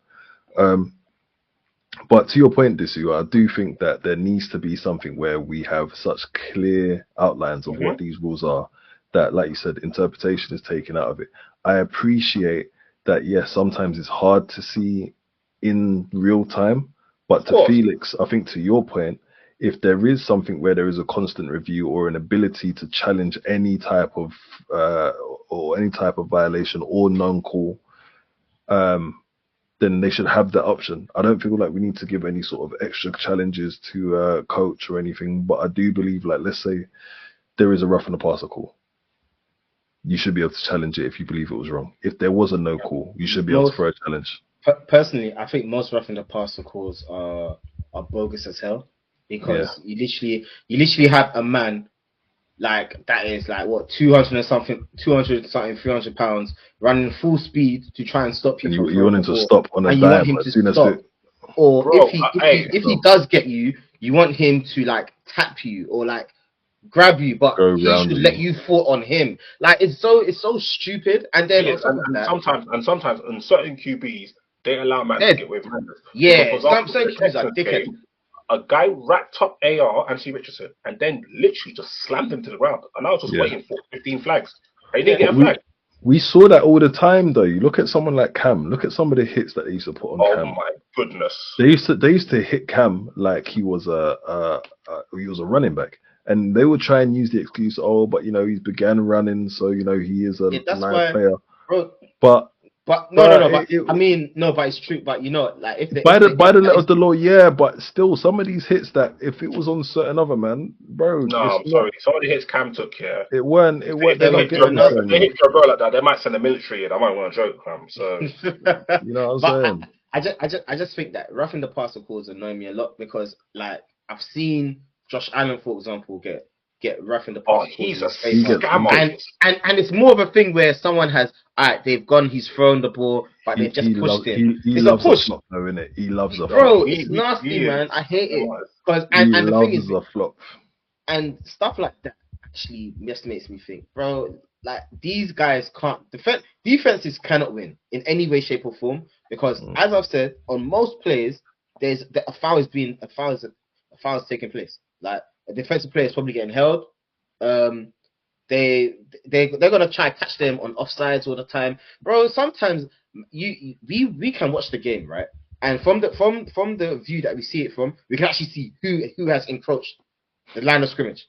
But to your point, Disu, I do think that there needs to be something where we have such clear outlines of what these rules are, that, like you said, interpretation is taken out of it. I appreciate that, yes, sometimes it's hard to see in real time, but to Felix, I think to your point, if there is something where there is a constant review or an ability to challenge any type of violation or non-call, then they should have that option. I don't feel like we need to give any sort of extra challenges to a coach or anything, but I do believe, like, let's say there is a rough and a passer call, you should be able to challenge it if you believe it was wrong. If there was a no call, you should be able to throw a challenge. Personally, I think most rough and the passer calls are bogus as hell, because you literally have a man like that is like what 200 something, 300 pounds running full speed to try and stop you. You want him to stop on a dime as soon as it. Or if he does get you, you want him to like tap you or like grab you, but he should let you fall on him. Like it's so stupid. And then sometimes on certain QBs they allow man to get away with madness. Yeah, some QBs are dickheads. a guy racked up AR, Anthony Richardson, and then literally just slammed him to the ground. And I was just waiting for 15 flags. They didn't get a flag. We saw that all the time, though. You look at someone like Cam. Look at some of the hits that they used to put on Cam. Oh my goodness! They used to hit Cam like he was a running back, and they would try and use the excuse, oh, but he's began running, so he is a live player. Bro, But but it's true. But like if by the letter of the law, yeah. But still, some of these hits that if it was on certain other man, bro. No, I'm sorry. Some of the hits Cam took, yeah. It weren't. They hit Joe Burrow like that. They might send the military in. I might want to joke, Cam. So you know what I'm saying. I just think that roughing the passer calls annoy me a lot because like I've seen Josh Allen, for example, get roughing the passer calls. He's a scammer. And it's more of a thing where someone has they've gone, he's thrown the ball, but they've just pushed him. He loves a flop, though, innit? He loves a flop. Bro, it's nasty, man. I hate it. And the thing is, a flop. And stuff like that actually just makes me think, bro, like these guys can't defenses cannot win in any way, shape, or form because as I've said, on most plays, a foul is taking place. Like a defensive player is probably getting held. They're gonna try and catch them on offsides all the time, bro. Sometimes we can watch the game, right? And from the view that we see it from, we can actually see who has encroached the line of scrimmage.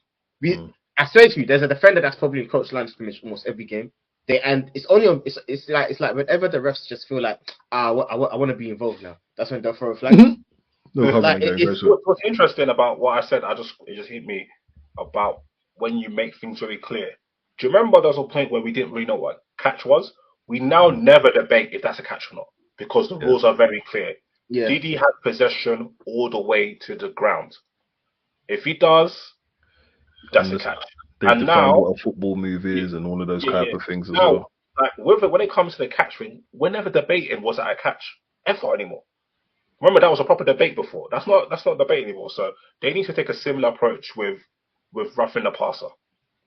I swear to you, there's a defender that's probably encroached the line of scrimmage almost every game. And it's only on. It's like whenever the refs just feel like I want to be involved now. That's when they'll throw a flag. What's interesting about what I said, it just hit me about when you make things very clear. Do you remember there was a point where we didn't really know what catch was? We now never debate if that's a catch or not because the rules are very clear. Yeah. Did he have possession all the way to the ground? If he does, that's a catch. And now what a football move is and all of those type of things as well. Like when it comes to the catch ring, we're never debating was that a catch ever anymore. Remember that was a proper debate before. That's not debate anymore. So they need to take a similar approach with roughing the passer.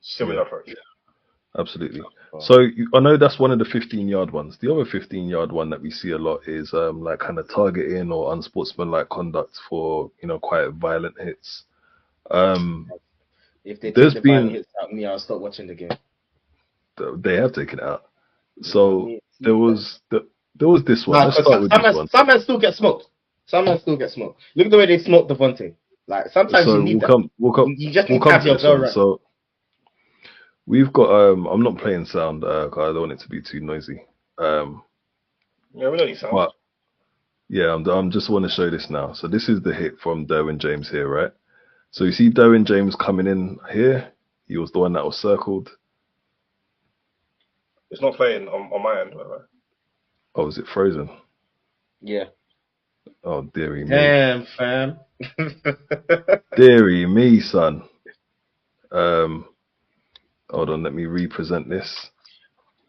Similar approach. Yeah. Absolutely. So I know that's one of the 15-yard ones. The other 15-yard one that we see a lot is like kind of targeting or unsportsmanlike conduct for quite violent hits. If they take the violent hits out me, I'll stop watching the game. They have taken it out. So there was this one. Let's start with this one. Some men still get smoked. Look at the way they smoked Devontae. Like sometimes you need you just need to have your girl right. So we've got I'm not playing sound because I don't want it to be too noisy. Yeah, we don't need sound. But yeah, I'm just want to show this now. So this is the hit from Derwin James here, right? So you see Derwin James coming in here. He was the one that was circled. It's not playing on my end, right? Oh, is it frozen? Yeah. Oh, dearie me. Damn, fam. Dearie me, son. Hold on, let me represent this.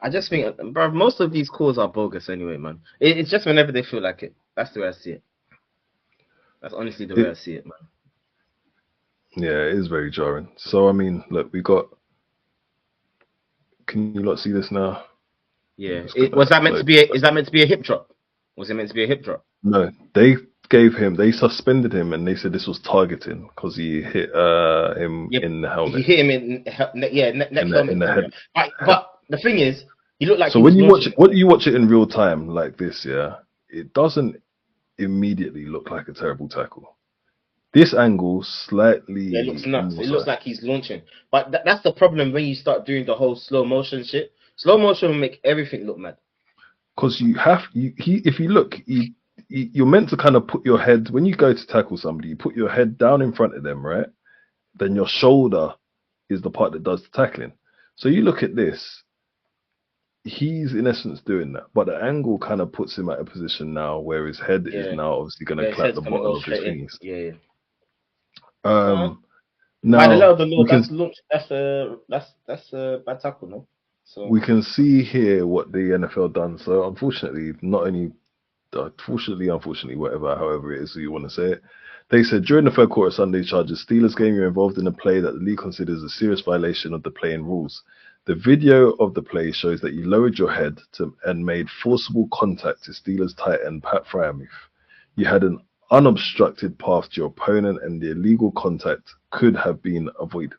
I just think, bro, most of these calls are bogus anyway, man. It's just whenever they feel like it. That's the way I see it. That's honestly the way I see it, man. Yeah, it is very jarring. So, I mean, look, we got... Can you not see this now? Yeah. Was that meant to be is that meant to be a hip drop? Was it meant to be a hip drop? No, they suspended him and they said this was targeting because he hit him in the helmet. He hit him in the head. But the thing is, he looked like. So when you watch it in real time like this, yeah, it doesn't immediately look like a terrible tackle. This angle slightly. Yeah, it looks nuts. It looks like he's launching. But that's the problem when you start doing the whole slow motion shit. Slow motion will make everything look mad. Because if you look, you're meant to kind of put your head, when you go to tackle somebody, you put your head down in front of them, right? Then your shoulder is the part that does the tackling. So you look at this, he's in essence doing that. But the angle kind of puts him at a position now where his head is now obviously going to clap the bottom of his fingers. Yeah. Now, by the letter of the law, that's a bad tackle, no? So we can see here what the NFL done. So unfortunately, whatever, however it is you want to say it, they said during the third quarter of Sunday charges, Steelers game, you're involved in a play that the league considers a serious violation of the playing rules. The video of the play shows that you lowered your head and made forcible contact to Steelers tight end Pat Freiermuth. You had an unobstructed path to your opponent and the illegal contact could have been avoided.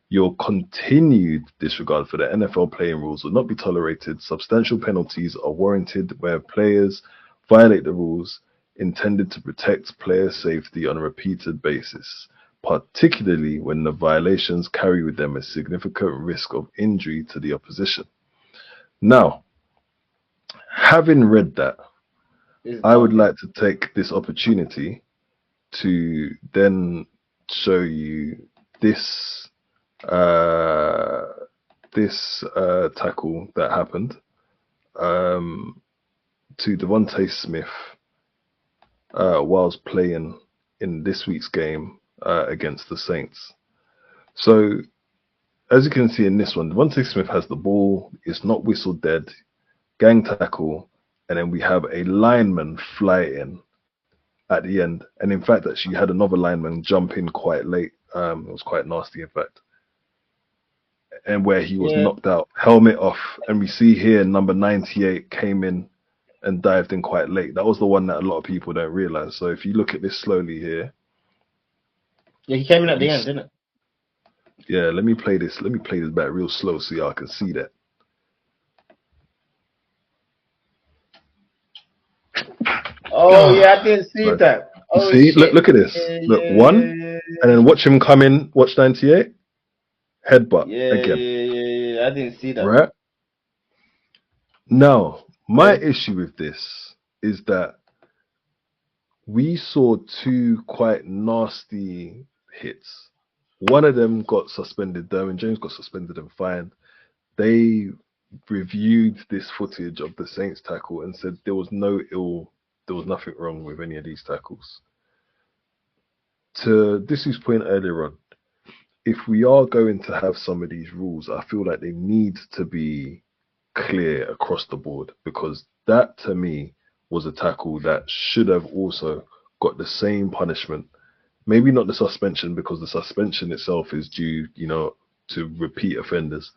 Your continued disregard for the NFL playing rules will not be tolerated. Substantial penalties are warranted where players violate the rules intended to protect player safety on a repeated basis, particularly when the violations carry with them a significant risk of injury to the opposition. Now, having read that, I would like to take this opportunity to then show you this tackle that happened to Devontae Smith whilst playing in this week's game against the Saints. So, as you can see in this one, Devontae Smith has the ball, it's not whistled dead, gang tackle, and then we have a lineman fly in at the end. And in fact, actually, you had another lineman jump in quite late. It was quite nasty, in fact. And where he was knocked out, helmet off. And we see here number 98 came in and dived in quite late. That was the one that a lot of people don't realize. So if you look at this slowly here. Yeah, he came in at the end, didn't it? Yeah, let me play this. Let me play this back real slow so y'all can see that. Oh, yeah, I didn't see that. Oh, see, shit. look at this. Look, one, and then watch him come in, watch 98. Headbutt again. Yeah, I didn't see that. Right? Now, my issue with this is that we saw two quite nasty hits. One of them got suspended, Derwin James got suspended and fined. They reviewed this footage of the Saints tackle and said there was nothing wrong with any of these tackles. To this point earlier on, if we are going to have some of these rules, I feel like they need to be clear across the board, because that to me was a tackle that should have also got the same punishment. Maybe not the suspension, because the suspension itself is due, to repeat offenders.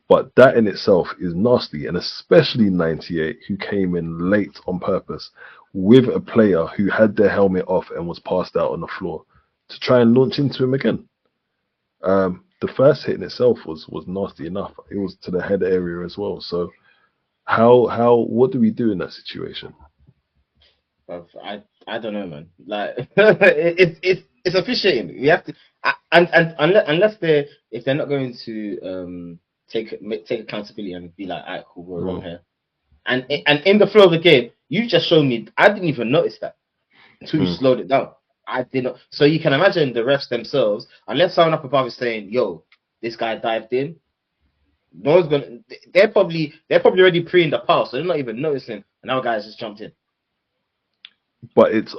But that in itself is nasty, and especially 98, who came in late on purpose with a player who had their helmet off and was passed out on the floor to try and launch into him again. The first hit in itself was nasty enough. It was to the head area as well. So what do we do in that situation? I don't know, man. Like it's officiating. We have to, and unless if they're not going to take accountability and be like, alright, cool, we're wrong here. And in the flow of the game, you just showed me. I didn't even notice that until you slowed it down. I did not. So you can imagine the refs themselves, unless someone up above is saying, "Yo, this guy dived in." No one's gonna. They're probably already pre in the past, so they're not even noticing. And our guys just jumped in. But it's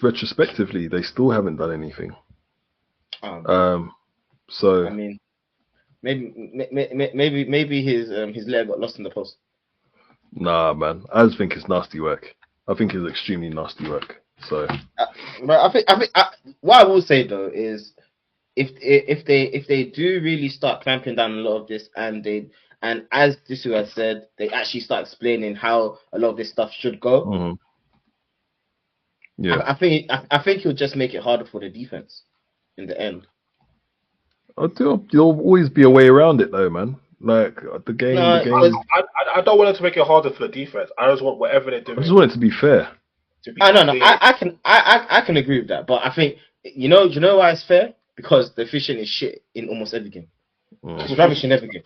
retrospectively, they still haven't done anything. So I mean, maybe his leg got lost in the post. Nah, man. I just think it's nasty work. I think it's extremely nasty work. So, but I think what I will say though is, if they do really start clamping down on a lot of this, and as Disu has said, they actually start explaining how a lot of this stuff should go. Mm-hmm. Yeah, I think he'll just make it harder for the defense in the end. There'll always be a way around it though, man. Like the game. I don't want it to make it harder for the defense. I just want whatever they're doing. I just want it to be fair. I can agree with that, but I think you know why it's fair, because the officiating is shit in almost every game. It's rubbish in every game.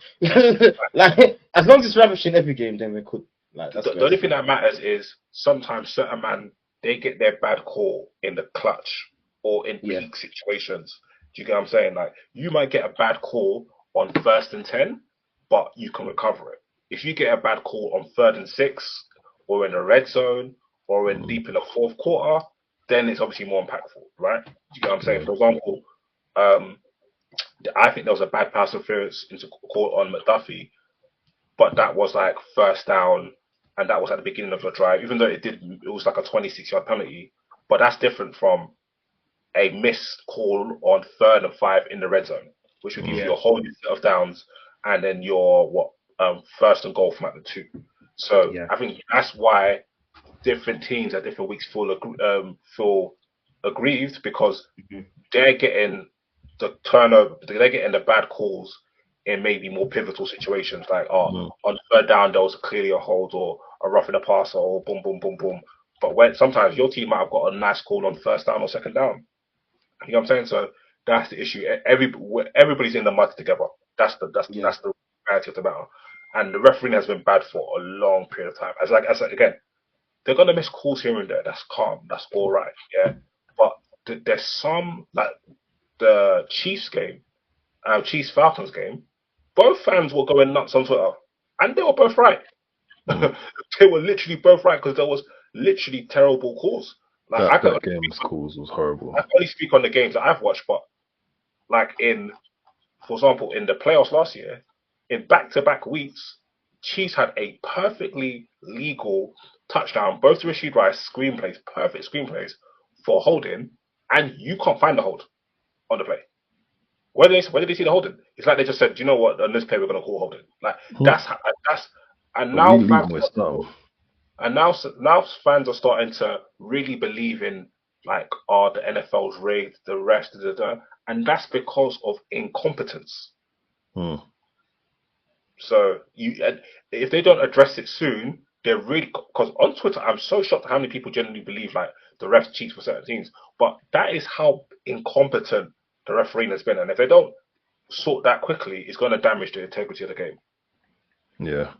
Like as long as it's rubbish in every game, then we're cool. Like the only thing that matters is sometimes certain man, they get their bad call in the clutch or in peak situations. Do you get what I'm saying? Like you might get a bad call on 1st and 10, but you can recover it. If you get a bad call on 3rd and 6, or in the red zone, or in deep in the 4th quarter, then it's obviously more impactful, right? Do you get what I'm saying? For example, I think there was a bad pass interference call on McDuffie, but that was like 1st down, and that was at the beginning of your drive. Even though it was like a 26-yard penalty, but that's different from a missed call on 3rd and 5 in the red zone, which would give you a whole new set of downs, and then your 1st and goal from at the 2. So I think that's why different teams at different weeks feel aggrieved because they're getting the turnover, they're getting the bad calls in maybe more pivotal situations, like on third down there was clearly a hold or a roughing a passer or boom, boom, boom, boom. But when sometimes your team might have got a nice call on first down or second down. You know what I'm saying? So that's the issue. Everybody's in the mud together. That's the reality of the matter. And the refereeing has been bad for a long period of time. As again, they're gonna miss calls here and there. That's calm. That's all right. Yeah. But there's some like the Chiefs game, Chiefs Falcons game. Both fans were going nuts on Twitter, and they were both right. They were literally both right because there was literally terrible calls. Like that game's calls was horrible. I can only speak on the games that I've watched, but like for example, in the playoffs last year, in back-to-back weeks, Chiefs had a perfectly legal touchdown, both to Rashid Rice, perfect screenplays for holding, and you can't find the hold on the play. Where did they see the holding? It's like they just said, "Do you know what? On this play, we're going to call holding." Like and now fans are starting to really believe in like, the NFL's rigged, the rest, and that's because of incompetence. So if they don't address it soon, they're really, because on Twitter, I'm so shocked at how many people genuinely believe like the refs cheats for certain teams. But that is how incompetent the refereeing has been, and if they don't sort that quickly, it's going to damage the integrity of the game. Yeah.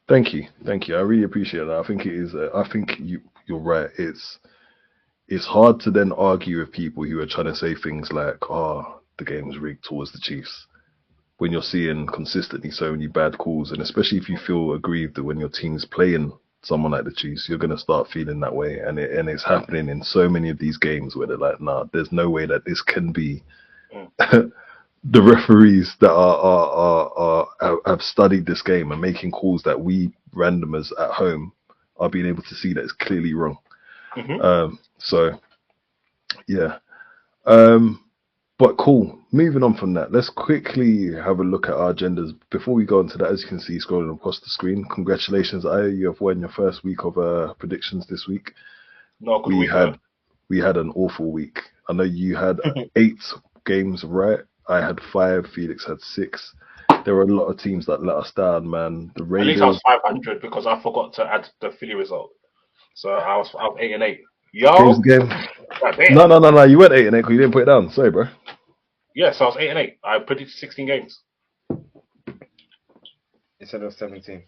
Thank you. I really appreciate that. I think it is. I think you're right. It's hard to then argue with people who are trying to say things like, the game's rigged towards the Chiefs, when you're seeing consistently so many bad calls, and especially if you feel aggrieved that when your team's playing someone like the Chiefs, you're going to start feeling that way. And it's happening in so many of these games where they're like, nah, there's no way that this can be. The referees that have studied this game and making calls that we randomers at home are being able to see that it's clearly wrong. So yeah. But cool. Moving on from that, let's quickly have a look at our agendas. Before we go into that, as you can see scrolling across the screen, congratulations, Aya, you have won your first week of predictions this week. We had an awful week. I know you had 8 games right. I had 5. Felix had 6. There were a lot of teams that let us down, man. The Raiders. At least I was 500 because I forgot to add the Philly result. So I was 8-8. Yo. Games game. No. You went 8-8 because you didn't put it down. Sorry, bro. Yeah, so I was 8-8. I predicted 16 games instead of 17.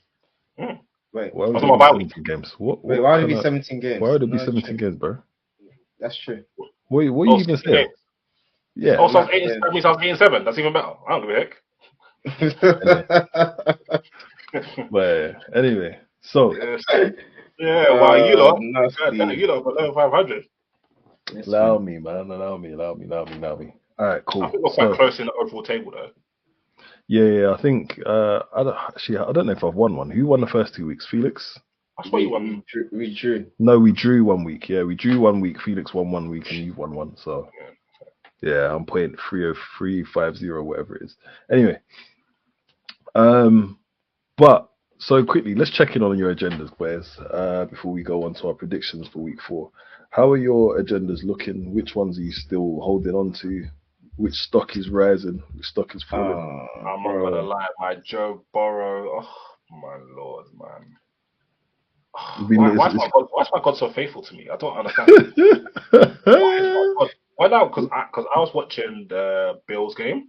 Wait, why would it be 17 games? Wait, why would it be 17 games? Why would it be 17 games, bro? That's true. What are you even saying? Yeah. Oh, so that means I was 8-7. That's even better. I don't give a heck. But anyway, so yeah, well, you know, below 500. Allow me, man. Allow me. All right, cool. I think we're quite close in the overall table, though. Yeah. I think I don't know if I've won one. Who won the first 2 weeks? Felix. I swear you won. We drew. No, we drew 1 week. Yeah, we drew 1 week. Felix won 1 week, and you won one. So yeah, I'm playing 30350, whatever it is. Anyway, but so quickly, let's check in on your agendas, boys, before we go on to our predictions for week 4. How are your agendas looking? Which ones are you still holding on to? Which stock is rising? Which stock is falling? I'm not gonna lie, my Joe Burrow. Oh my lord, man. Why is my God so faithful to me? I don't understand. Why now? Because I was watching the Bills game,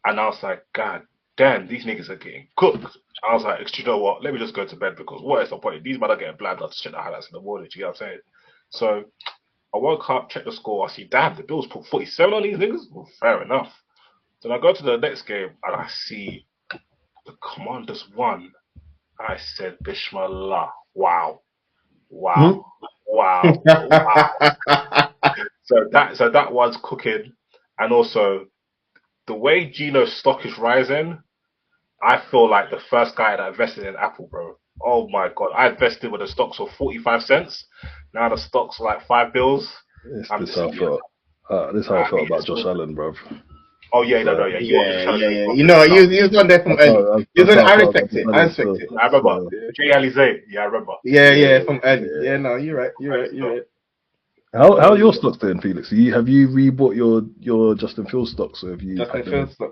and I was like, God damn, these niggas are getting cooked. I was like, you know what? Let me just go to bed because what is the point? These men are getting blabbed. I'll check the highlights in the morning. You know what I'm saying? So I woke up, checked the score. I see, damn, the Bills put 47 on these niggas. Well, fair enough. Then I go to the next game and I see the Commanders won. I said, Bismillah. Wow. So that one's cooking, and also the way Gino's stock is rising, I feel like the first guy that invested in Apple, bro. Oh my God, I invested with the stocks of 45 cents. Now the stocks are like $5. This is how I felt about Josh Allen, bro. Oh yeah, no, yeah. He was yeah. You know, he was on there from early. He was on. I respect it. I remember Jay Alize. Yeah, I remember. Yeah, from early. Yeah, no, you're right. How are your stocks doing, Felix? Have you rebought your Justin Fields stocks, or have you? Justin Fields stock.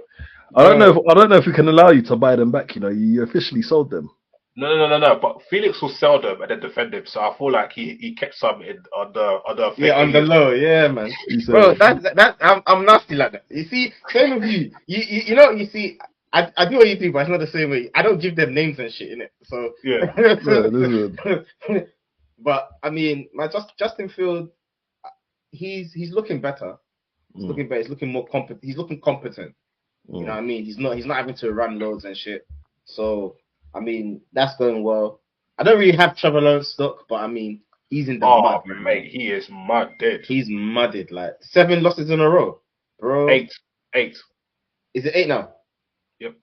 I don't know if we can allow you to buy them back. You know, you officially sold them. No. But Felix will sell them and then defend him. So I feel like he kept some on the low. Yeah, man. Bro, that I'm nasty like that. You see, same with you. You know, you see, I do what you do, but it's not the same way. I don't give them names and shit in it. So yeah. But I mean, my Justin Fields, he's looking better. He's looking better. He's looking more competent. He's looking competent. You know what I mean? He's not having to run loads and shit. So I mean, that's going well. I don't really have Trevor Lawrence stock, but I mean, he's in the mud. Mate, he is mudded. He's mudded. Like 7 losses in a row, bro. 8. Is it 8 now? Yep.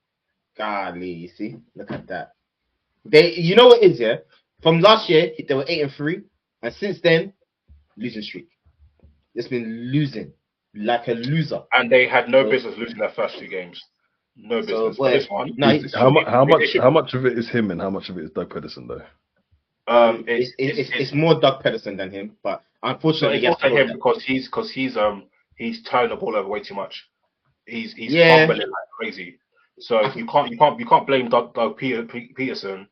Golly, you see, look at that. You know what it is, yeah? From last year, they were 8-3, and since then, losing streak. It's been losing like a loser. And they had no business losing their first 2 games. No business. So, this one. How much of it is him and how much of it is Doug Pedersen though? It's more Doug Pedersen than him, but unfortunately, it's also him because he's turning the ball over way too much. He's fumbling like crazy. So you can't blame Doug Peterson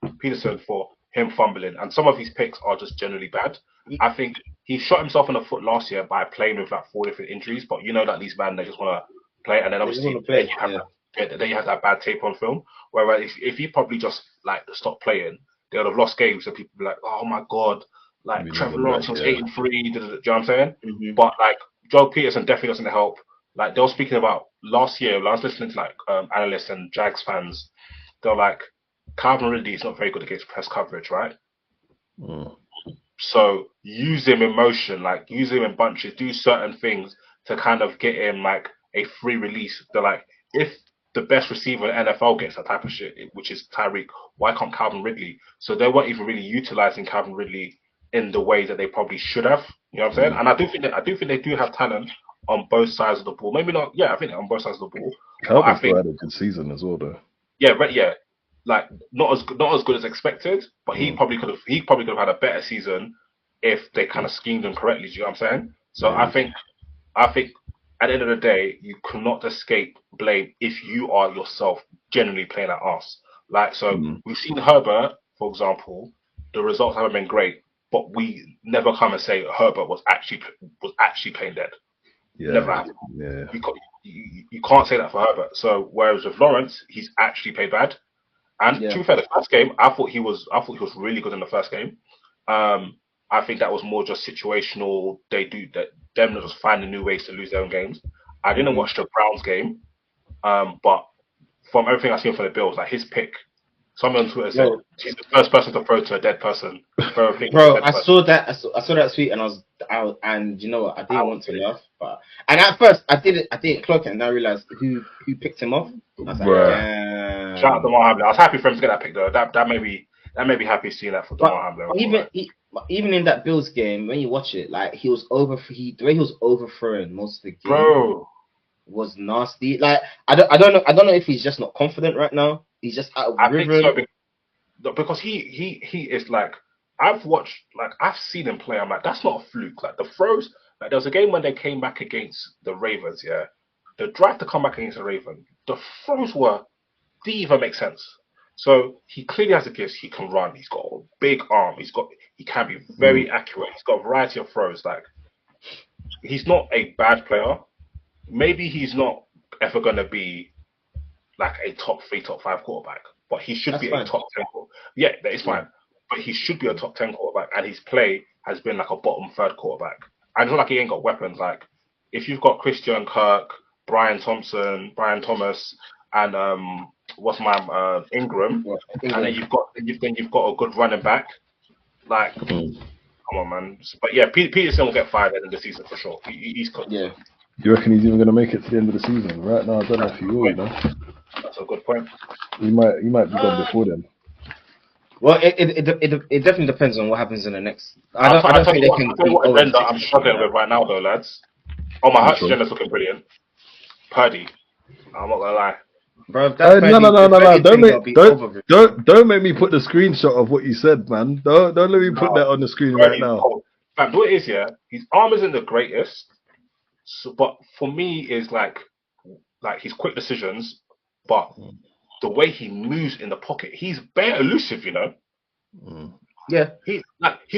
for him fumbling. And some of his picks are just generally bad. I think he shot himself in the foot last year by playing with like 4 different injuries. But you know that these men, they just want to play, and then obviously they have that bad tape on film. Whereas if he probably just like stopped playing, they would have lost games, and people would be like, "Oh my god, like Trevor Lawrence was 8-3." Do you know what I'm saying? Mm-hmm. But like Joe Peterson definitely doesn't help. Like they were speaking about last year, when I was listening to like analysts and Jags fans, they're like, Calvin Ridley is not very good against press coverage, right? So use him in motion, like use him in bunches, do certain things to kind of get him like a free release. They're like, if the best receiver in NFL gets that type of shit, which is Tyreek, why can't Calvin Ridley? So they weren't even really utilizing Calvin Ridley in the way that they probably should have. You know what I'm saying? And I do think they do have talent on both sides of the ball. Maybe not. Yeah, I think on both sides of the ball. Calvin's had a good season as well, though. Yeah, like not as good as expected, but he probably could have had a better season if they kind of schemed him correctly. Do you know what I'm saying? So I think at the end of the day, you cannot escape blame if you are yourself genuinely playing at arse. Like we've seen Herbert, for example, the results haven't been great, but we never come and say Herbert was actually playing dead. Yeah, never happened. Yeah. You can't say that for Herbert. So whereas with Lawrence, he's actually played bad. And to be fair, the first game, I thought he was really good in the first game. I think that was more just situational. Them just finding new ways to lose their own games. I didn't watch the Browns game, but from everything I've seen from the Bills, like his pick, someone on Twitter said he's the first person to throw to a dead person. Bro, I saw that tweet and I was and you know what, I didn't want to laugh, but at first I didn't clock it, and I realized who picked him off. I was like, damn. Shout out to Damar Hamlin. I was happy for him to get that pick though. That made me happy seeing that for Damar Hamlin. Even in that Bills game, when you watch it, like the way he was overthrowing most of the game, bro, was nasty. Like I don't know if he's just not confident right now. He's just out of rhythm. I think so, because he is like, I've seen him play. I'm like, that's not a fluke. Like the throws, like there was a game when they came back against the Ravens. Yeah, the drive to come back against the Ravens, the throws didn't even make sense. So he clearly has a gift. He can run. He's got a big arm. He can be very accurate. He's got a variety of throws. Like he's not a bad player. Maybe he's not ever going to be like a top 3, top 5 quarterback, but he should be a top 10 quarterback. Yeah, that is fine. But he should be a top 10 quarterback, and his play has been like a bottom 3rd quarterback. And it's not like he ain't got weapons. Like if you've got Christian Kirk, Brian Thomas, and Ingram, and then you've got a good running back. Like, come on, man. But yeah, Peterson will get fired at the end of the season for sure. He's cooked. Yeah. You reckon he's even going to make it to the end of the season? Right now, I don't know if he will. You know, that's a good point. He might be gone before then. Well, it definitely depends on what happens in the next. I don't think they can. What agenda I'm struggling with right now, though, lads. Oh, my Hurts agenda's looking brilliant. Purdy. I'm not gonna lie. Bro, No. Don't Don't make me put the screenshot of what you said, man. Don't let me put No, that on the screen right now. cold. Like, what it is, yeah, his arm isn't the greatest, but for me, is like his quick decisions, but the way he moves in the pocket, he's bare elusive, you know. Yeah. He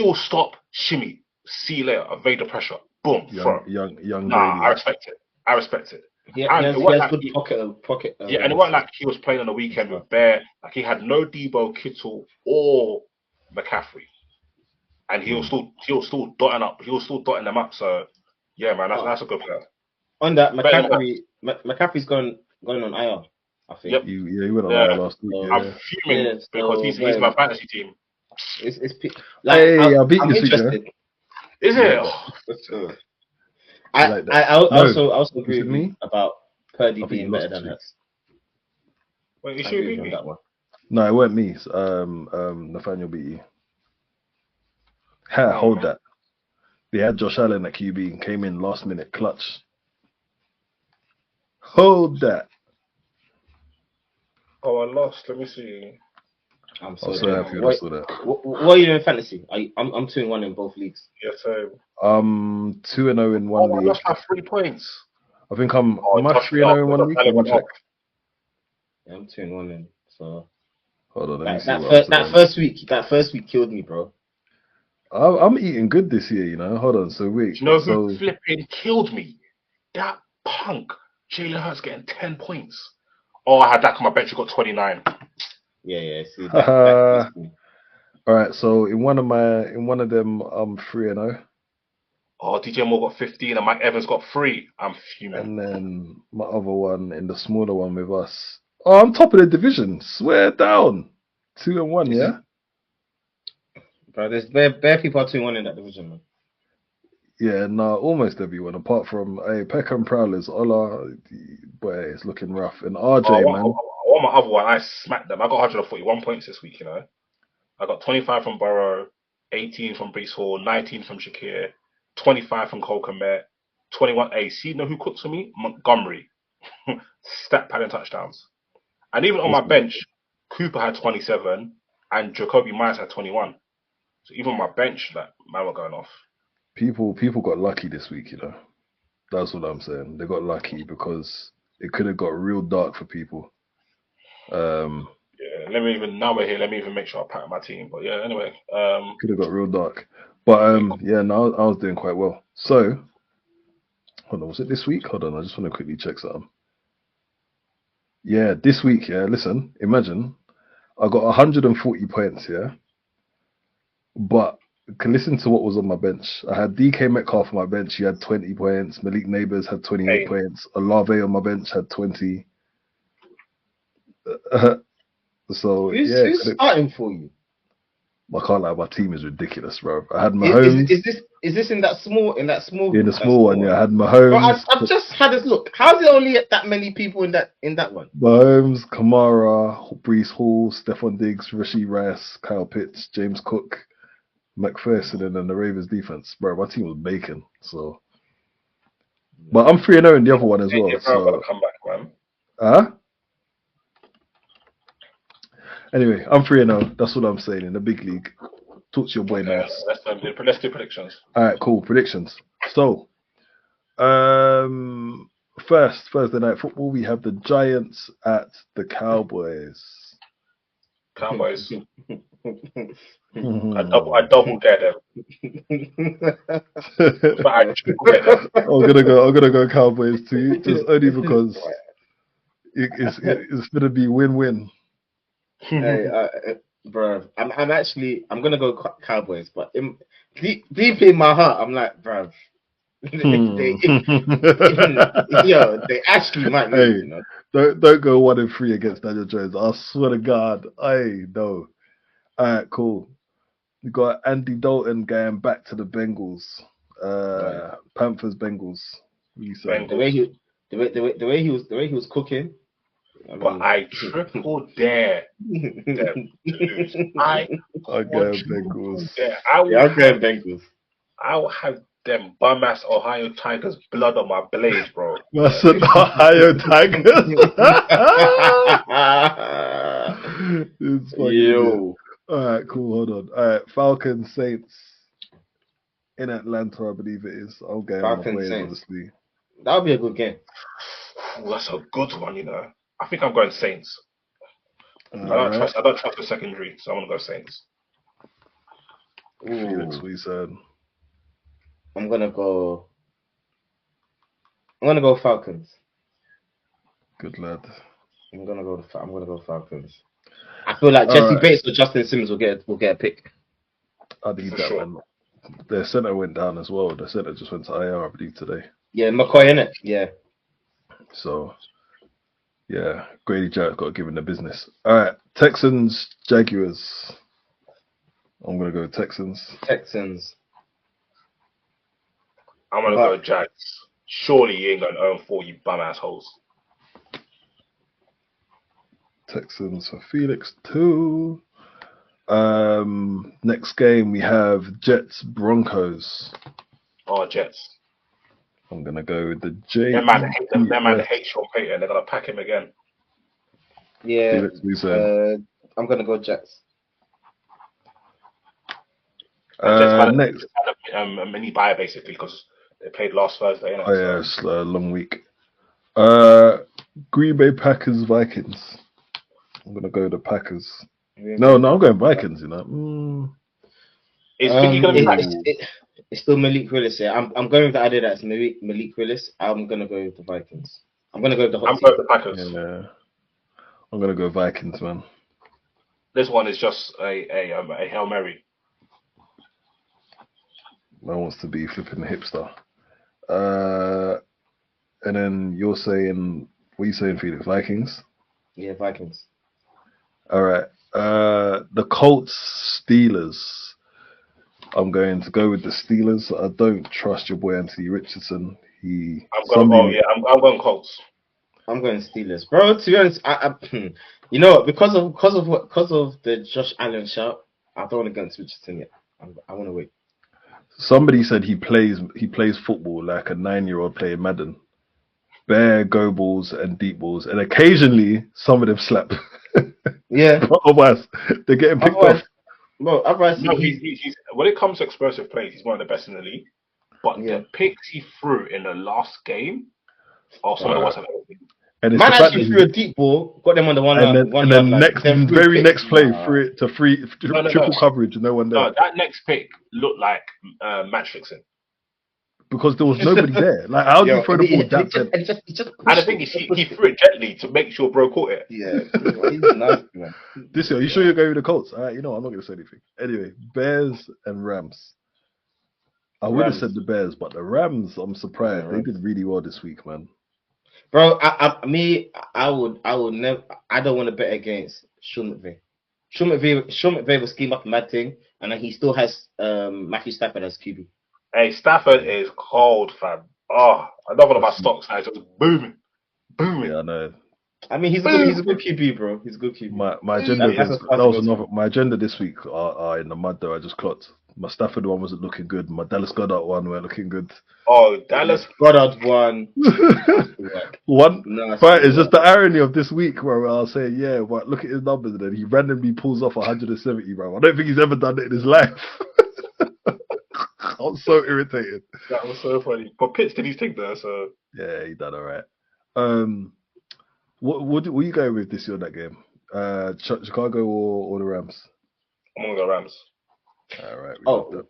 will stop, shimmy, see you later, evade the pressure, boom, throw. Young Nah, Brady. I respect it. He has good pocket. Yeah, and it wasn't like he was playing on the weekend with bare. Like, he had no Debo, Kittle, or McCaffrey, and he was still dotting them up. So yeah, man, that's a good player. On that, McCaffrey's going on IR, I think. Yep. He went on IR last week. I'm fuming because he's my fantasy team. I'll beat you this interested. week. Is it? I also agree with me about Purdy being better than Hurts. Wait, you should beat me that one. No, it weren't me. Nathaniel beat you. Hold that. They had Josh Allen at QB and came in last minute clutch. Hold that. Oh, I lost. Let me see. I'm so happy I saw that. What are you doing in fantasy? I'm 2-1 in both leagues. Yeah, same. 2-0 in one league. I lost by 3 points. I think am I 3-0 in one league? Let me check. Yeah, I'm 2-1 in. So hold on, let me see. That first week killed me, bro. I'm eating good this year, you know. Hold on, so wait. Do you know who flipping killed me? That punk. Jalen Hurts getting 10 points. Oh, I had that on my bench. You got 29. Yeah. See that all right, so in one of them, I'm 3-0. Oh, DJ Moore got 15 and Mike Evans got 3. I'm fuming. And then my other one, in the smaller one with us. Oh, I'm top of the division. Swear down. 2-1, yeah? Bro, there's bare people are 2-1 in that division, man. Yeah, no, almost everyone, apart from Peckham Prowlers. Ola, boy, it's looking rough. And RJ, man. On my other one, I smacked them. I got 141 points this week, you know. I got 25 from Burrow, 18 from Brees Hall, 19 from Shakir, 25 from Cole Kmet, 21. See, you know who cooked for me? Montgomery. Stat padding touchdowns. And even on my bench, Cooper had 27 and Jacoby Myers had 21. So even on my bench, man, were going off. People got lucky this week, you know. That's what I'm saying. They got lucky because it could have got real dark for people. Yeah, now we're here. Let me even make sure I pack my team. But yeah, anyway. Could have got real dark. But yeah, no, I was doing quite well. So, hold on, was it this week? Hold on, I just want to quickly check something. Yeah, this week, yeah, listen, imagine I got 140 points, yeah. But can listen to what was on my bench. I had DK Metcalf on my bench, he had 20 points. Malik Neighbors had 28 points. Olave on my bench had 20. So who's starting for you? I can't lie, my team is ridiculous, bro. I had Mahomes. Is this in that small? In the small one, yeah. I had Mahomes. Bro, I've just had this look. How's it only that many people in that one? Mahomes, Kamara, Brees Hall, Stephon Diggs, Rashee Rice, Kyle Pitts, James Cook, McPherson, and then the Ravens defense. Bro, my team was bacon. So, but I'm 3-0 in the other one as well. So, come back, man. Anyway, I'm 3-0. That's what I'm saying in the big league. Talk to your boy now. Let's do predictions. All right, cool. Predictions. So, first Thursday night football, we have the Giants at the Cowboys. Cowboys. I double dare them. I'm gonna go Cowboys too, just only because it's gonna be win-win. Hey, bro, I'm gonna go Cowboys, but deep in my heart, I'm like, bro, they actually might lose. You know? Don't go 1-3 against Daniel Jones. I swear to God, I know. All right, cool. We got Andy Dalton going back to the Bengals. Panthers, Bengals. The way he was cooking. But I triple dare them to I go Bengals. I'll go Bengals. I will have them bum ass Ohio Tigers blood on my blade, bro. That's an Ohio Tigers. It's fucking good. All right, cool. Hold on. All right, Falcons Saints in Atlanta, I believe it is. I'll go on the way, obviously. That'll be a good game. Ooh, that's a good one, you know. I think I'm going Saints. I don't trust the secondary, so I'm gonna go Saints. Felix, what you said? I'm gonna go Falcons. Good lad. I'm gonna go Falcons. I feel like Jesse Bates or Justin Simmons will get a pick. I need that, man. Their center went down as well. The center just went to IR, I believe, today. Yeah, McCoy, innit? Yeah. So, yeah, Grady Jarrett's got to give him the business. All right, Texans, Jaguars. I'm going to go Texans. I'm going to go Jags. Surely you ain't going to own 4, you bum assholes. Texans for Felix, too. Next game, we have Jets, Broncos. Oh, Jets. I'm going to go with the J. That man hates Sean Payton. They're going to pack him again. Yeah. Felix, I'm going to go Jets. Next. A mini bye, basically, because they played last Thursday. Oh, yeah, it's a long week. Green Bay Packers, Vikings. I'm going to go the Packers. No, I'm going Vikings, you know. Is Vicky going to be back? It's still Malik Willis here. I'm going with the idea that it's Malik Willis. I'm going to go with the Vikings. I'm going to go with the hot team. I'm going with the Packers. Yeah. I'm going to go Vikings, man. This one is just a Hail Mary. Man wants to be flipping the hipster. And then you're saying, what are you saying, Felix? Vikings? Yeah, Vikings. All right. The Colts, Steelers. I'm going to go with the Steelers. I don't trust your boy Anthony Richardson. I'm going Colts. I'm going Steelers, bro. To be honest, you know, because of the Josh Allen shout, I don't want to go into Richardson yet. I want to wait. Somebody said he plays football like a 9-year-old playing Madden. Bare go balls and deep balls, and occasionally some of them slap. Yeah. Otherwise, they're getting picked off. Well, otherwise, he's when it comes to explosive plays, he's one of the best in the league. But the picks he threw in the last game are some of the worst I've ever seen. And man actually threw a deep ball, got them on the one line. And then very next play, threw it to triple coverage, and no one there. No, that next pick looked like match fixing. Because there was nobody there. Like, how do you throw the ball that deep? And the thing is, he threw it gently to make sure bro caught it. Yeah, he's nice, man. This year, you sure you're going with the Colts? All right, you know, I'm not going to say anything. Anyway, Bears and Rams. I would have said the Bears, but the Rams, I'm surprised. Yeah, they did really well this week, man. Bro, I would never. I don't want to bet against Sean McVay. Sean McVay will scheme up a mad thing, and then he still has Matthew Stafford as QB. Hey, Stafford is cold, fam. Oh, another one of my stocks now is just booming. Yeah, I know. I mean, he's a good QB, bro. He's a good QB. My agenda this week are in the mud though. I just clocked. My Stafford one wasn't looking good. My Dallas Goddard one weren't looking good. Oh, Dallas Goddard one. One. Right, it's just the irony of this week where I'll say, yeah, but look at his numbers, and then he randomly pulls off 170, bro. I don't think he's ever done it in his life. I'm so irritated. That was so funny. But Pitts did his thing there, so yeah, he done all right. What you going with this year in that game? Chicago or the Rams? I'm gonna go Rams. All right.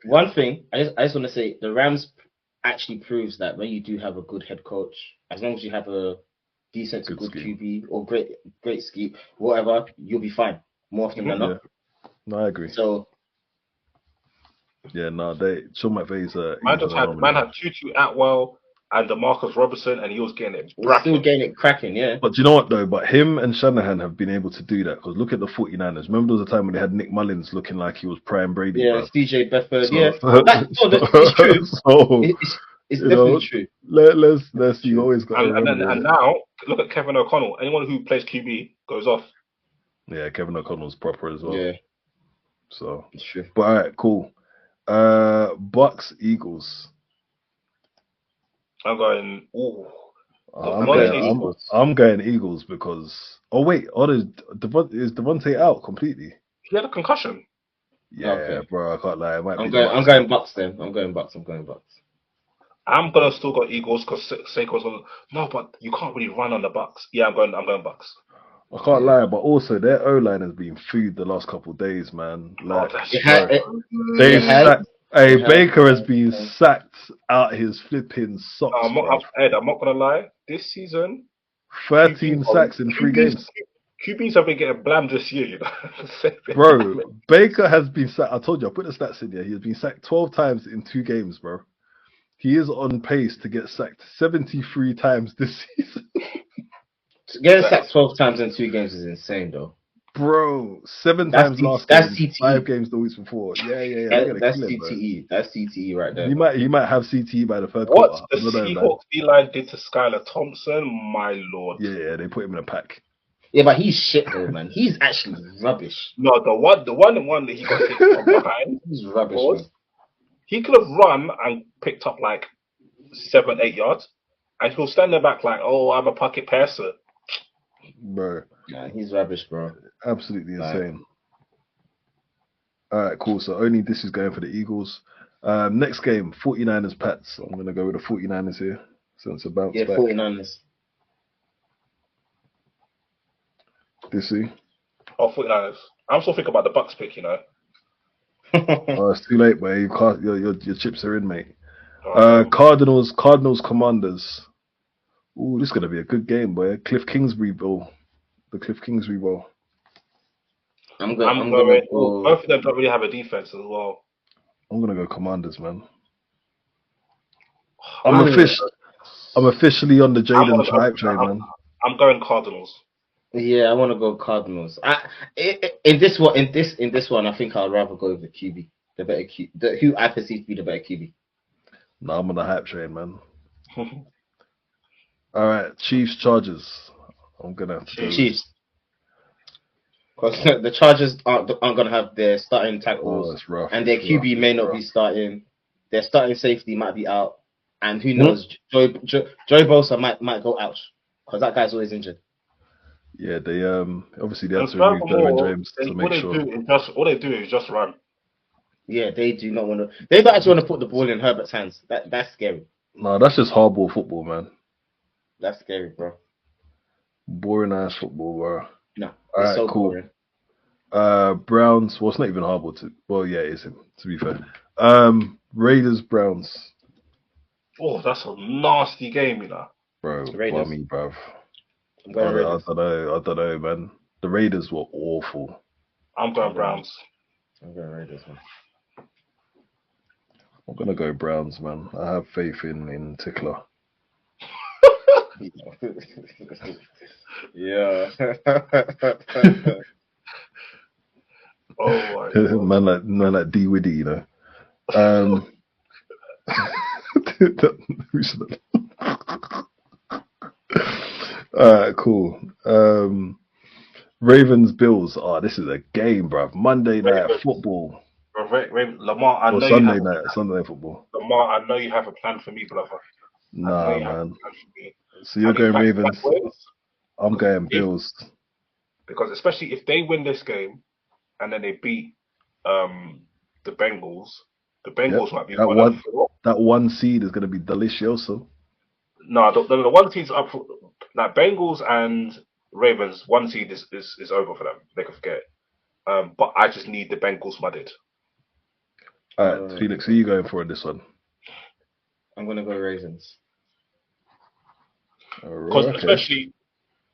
One thing I just want to say: the Rams actually proves that when you do have a good head coach, as long as you have a decent to good QB or great scheme, whatever, you'll be fine more often than not. No, I agree. So. Yeah, no, Sean McVay's man had Tutu Atwell and DeMarcus Robertson, and he was getting it. Still getting it cracking, yeah. But do you know what though? But him and Shanahan have been able to do that because look at the 49ers. Remember there was a time when they had Nick Mullins looking like he was prime Brady. Yeah, CJ Beathard. It's true. It's definitely true. Let's see. Always got. And now look at Kevin O'Connell. Anyone who plays QB goes off. Yeah, Kevin O'Connell's proper as well. Yeah. So it's true. But all right, cool. Bucks, Eagles. I'm going. Ooh. I'm going Eagles because. Oh wait, is Devontae out completely? He had a concussion. Yeah, okay. Bro, I can't lie. I'm going Bucks then. I'm going Bucks. I'm gonna still go Eagles because Saquon's gonna. No, but you can't really run on the Bucks. Yeah, I'm going Bucks. I can't lie, but also their O-line has been food the last couple of days, man. Like, Baker has been sacked out his flipping socks. I'm not gonna lie. This season, 13 sacks in 3 games. QBs have been getting blammed this year, you know. Bro, Baker has been sacked. I told you, I put the stats in here. He has been sacked 12 times in 2 games, bro. He is on pace to get sacked 73 times this season. Getting sacked 12 times in 2 games is insane, though. Bro, 7 times last game, CTE. 5 games the weeks before. Yeah. That's CTE. That's CTE right there. He might have CTE by the third quarter. What the Seahawks D-line did to Skylar Thompson, my lord. Yeah, they put him in a pack. Yeah, but he's shit though, man. He's actually rubbish. No, the one that he got hit from behind. He's rubbish. He could have run and picked up like 7-8 yards, and he'll stand there back like, "Oh, I'm a pocket passer." Bro, yeah, he's rubbish, bro. Absolutely insane. All right, cool. So only this is going for the Eagles. Next game, 49ers Pats. I'm gonna go with the 49ers here. So it's a bounce back. 49ers. This see? 49ers. I'm still thinking about the Bucks pick, you know. Oh, it's too late, boy. You can't. Your chips are in, mate. Cardinals Commanders. Ooh, this is gonna be a good game, boy. Cliff Kingsbury Bowl. The Cliff Kingsbury Bowl. I'm going. Both of them don't really have a defense as well. I'm gonna go Commanders, man. I'm officially on the Jayden hype train, man. I'm going Cardinals. Yeah, I want to go Cardinals. In this one, I think I'd rather go with the QB, the better QB, who I perceive to be the better QB. No, I'm on the hype train, man. All right, Chiefs Chargers. I'm gonna have to go Chiefs. Because the Chargers aren't going to have their starting tackles, and their QB may not be starting. Their starting safety might be out, and who knows? Joe Bosa might go out because that guy's always injured. Yeah, they obviously they have to remove Derwin James to make sure. All they do is just run. Yeah, they do not want to. They actually want to put the ball in Herbert's hands. That's scary. No, that's just hardball football, man. That's scary, bro. Boring ass football, bro. No, all right, so cool. Boring. Browns. Well, it's not even hardball to. Well, yeah, it is. To be fair, Raiders Browns. Oh, that's a nasty game, you know. Bro, bruv. I don't know, man. The Raiders were awful. I'm going Browns. I'm going Raiders, man. I'm gonna go Browns, man. I have faith in Tickler. Yeah. Oh my God. man like D Widdy, you know. Alright, cool. Ravens Bills. Oh, this is a game, bruv. Monday night football. Lamar, I know Sunday night football. Lamar, I know you have a plan for me, brother. Nah, man. So you're going Ravens. I'm going Bills. Because especially if they win this game and then they beat the Bengals might be that one seed is going to be delicioso. No, the one seed's up for, like Bengals and Ravens. One seed is over for them. They can forget. But I just need the Bengals mudded. All right, Felix, who are you going for in this one? I'm going to go Ravens. Because especially,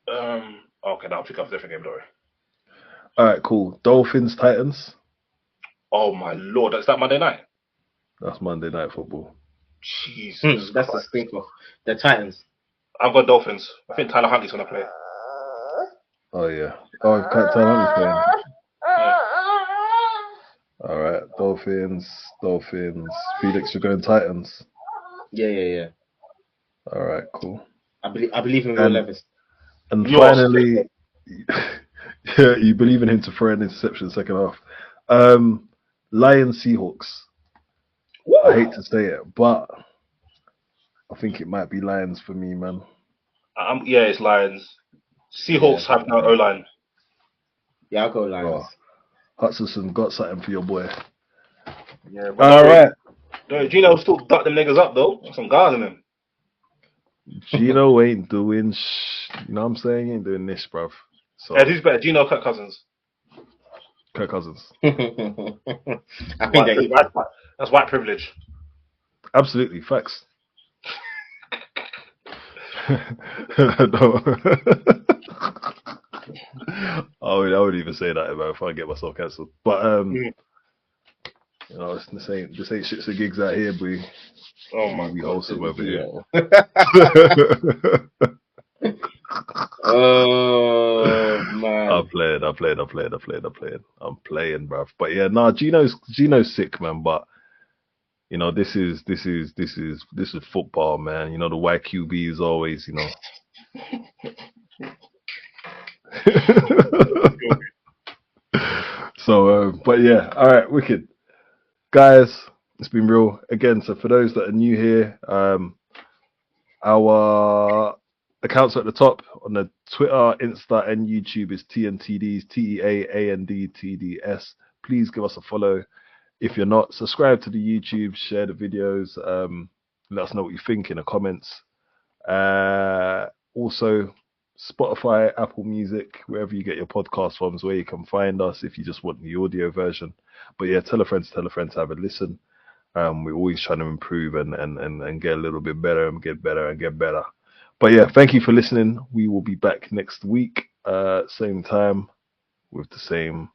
okay, now I'll pick up a different game, Dory. All right, cool. Dolphins Titans. Oh my lord, is that Monday night? That's Monday night football. Jesus, that's the stinker. The Titans. I've got Dolphins. I think Tyler Huntley's gonna play. Oh yeah. Oh, Tyler Huntley's playing. Yeah. All right, Dolphins. Felix, you're going Titans. Yeah. All right, cool. I believe in Will Levis. And finally, you believe in him to throw an interception in the second half. Lions Seahawks. Whoa. I hate to say it, but I think it might be Lions for me, man. Yeah, it's Lions. Seahawks have no O-line. Yeah, I'll go Lions. Hutchinson got something for your boy. Yeah, but right. Gino still duck them niggas up though. Some guys in him. Gino ain't doing you know what I'm saying? He ain't doing this, bruv. So who's better, Gino or Kirk Cousins? Kirk Cousins. I think that's white privilege. Absolutely, facts. No. I would even say that if I get myself cancelled. But you know, this ain't shits and gigs out here, boy. Oh my we God, wholesome over here. Oh man. I'm playing, bruv. But yeah, nah, Gino's sick, man. But you know, this is football, man. You know, the YQB is always, you know. So, but yeah, all right, wicked, guys. It's been real again. So for those that are new here, our accounts are at the top on the Twitter, Insta, and YouTube is TNTDs, TEAANDTDS. Please give us a follow. If you're not, subscribe to the YouTube, share the videos, let us know what you think in the comments. Also, Spotify, Apple Music, wherever you get your podcast from is where you can find us if you just want the audio version. But yeah, tell a friend to have a listen. We're always trying to improve and get a little bit better and get better. But yeah, thank you for listening. We will be back next week, same time with the same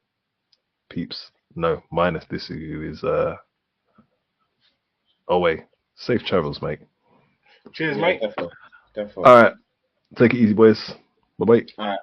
peeps. No, minus this who is away. Safe travels, mate. Cheers, mate. Definitely. All right. Take it easy, boys. Bye-bye. All right.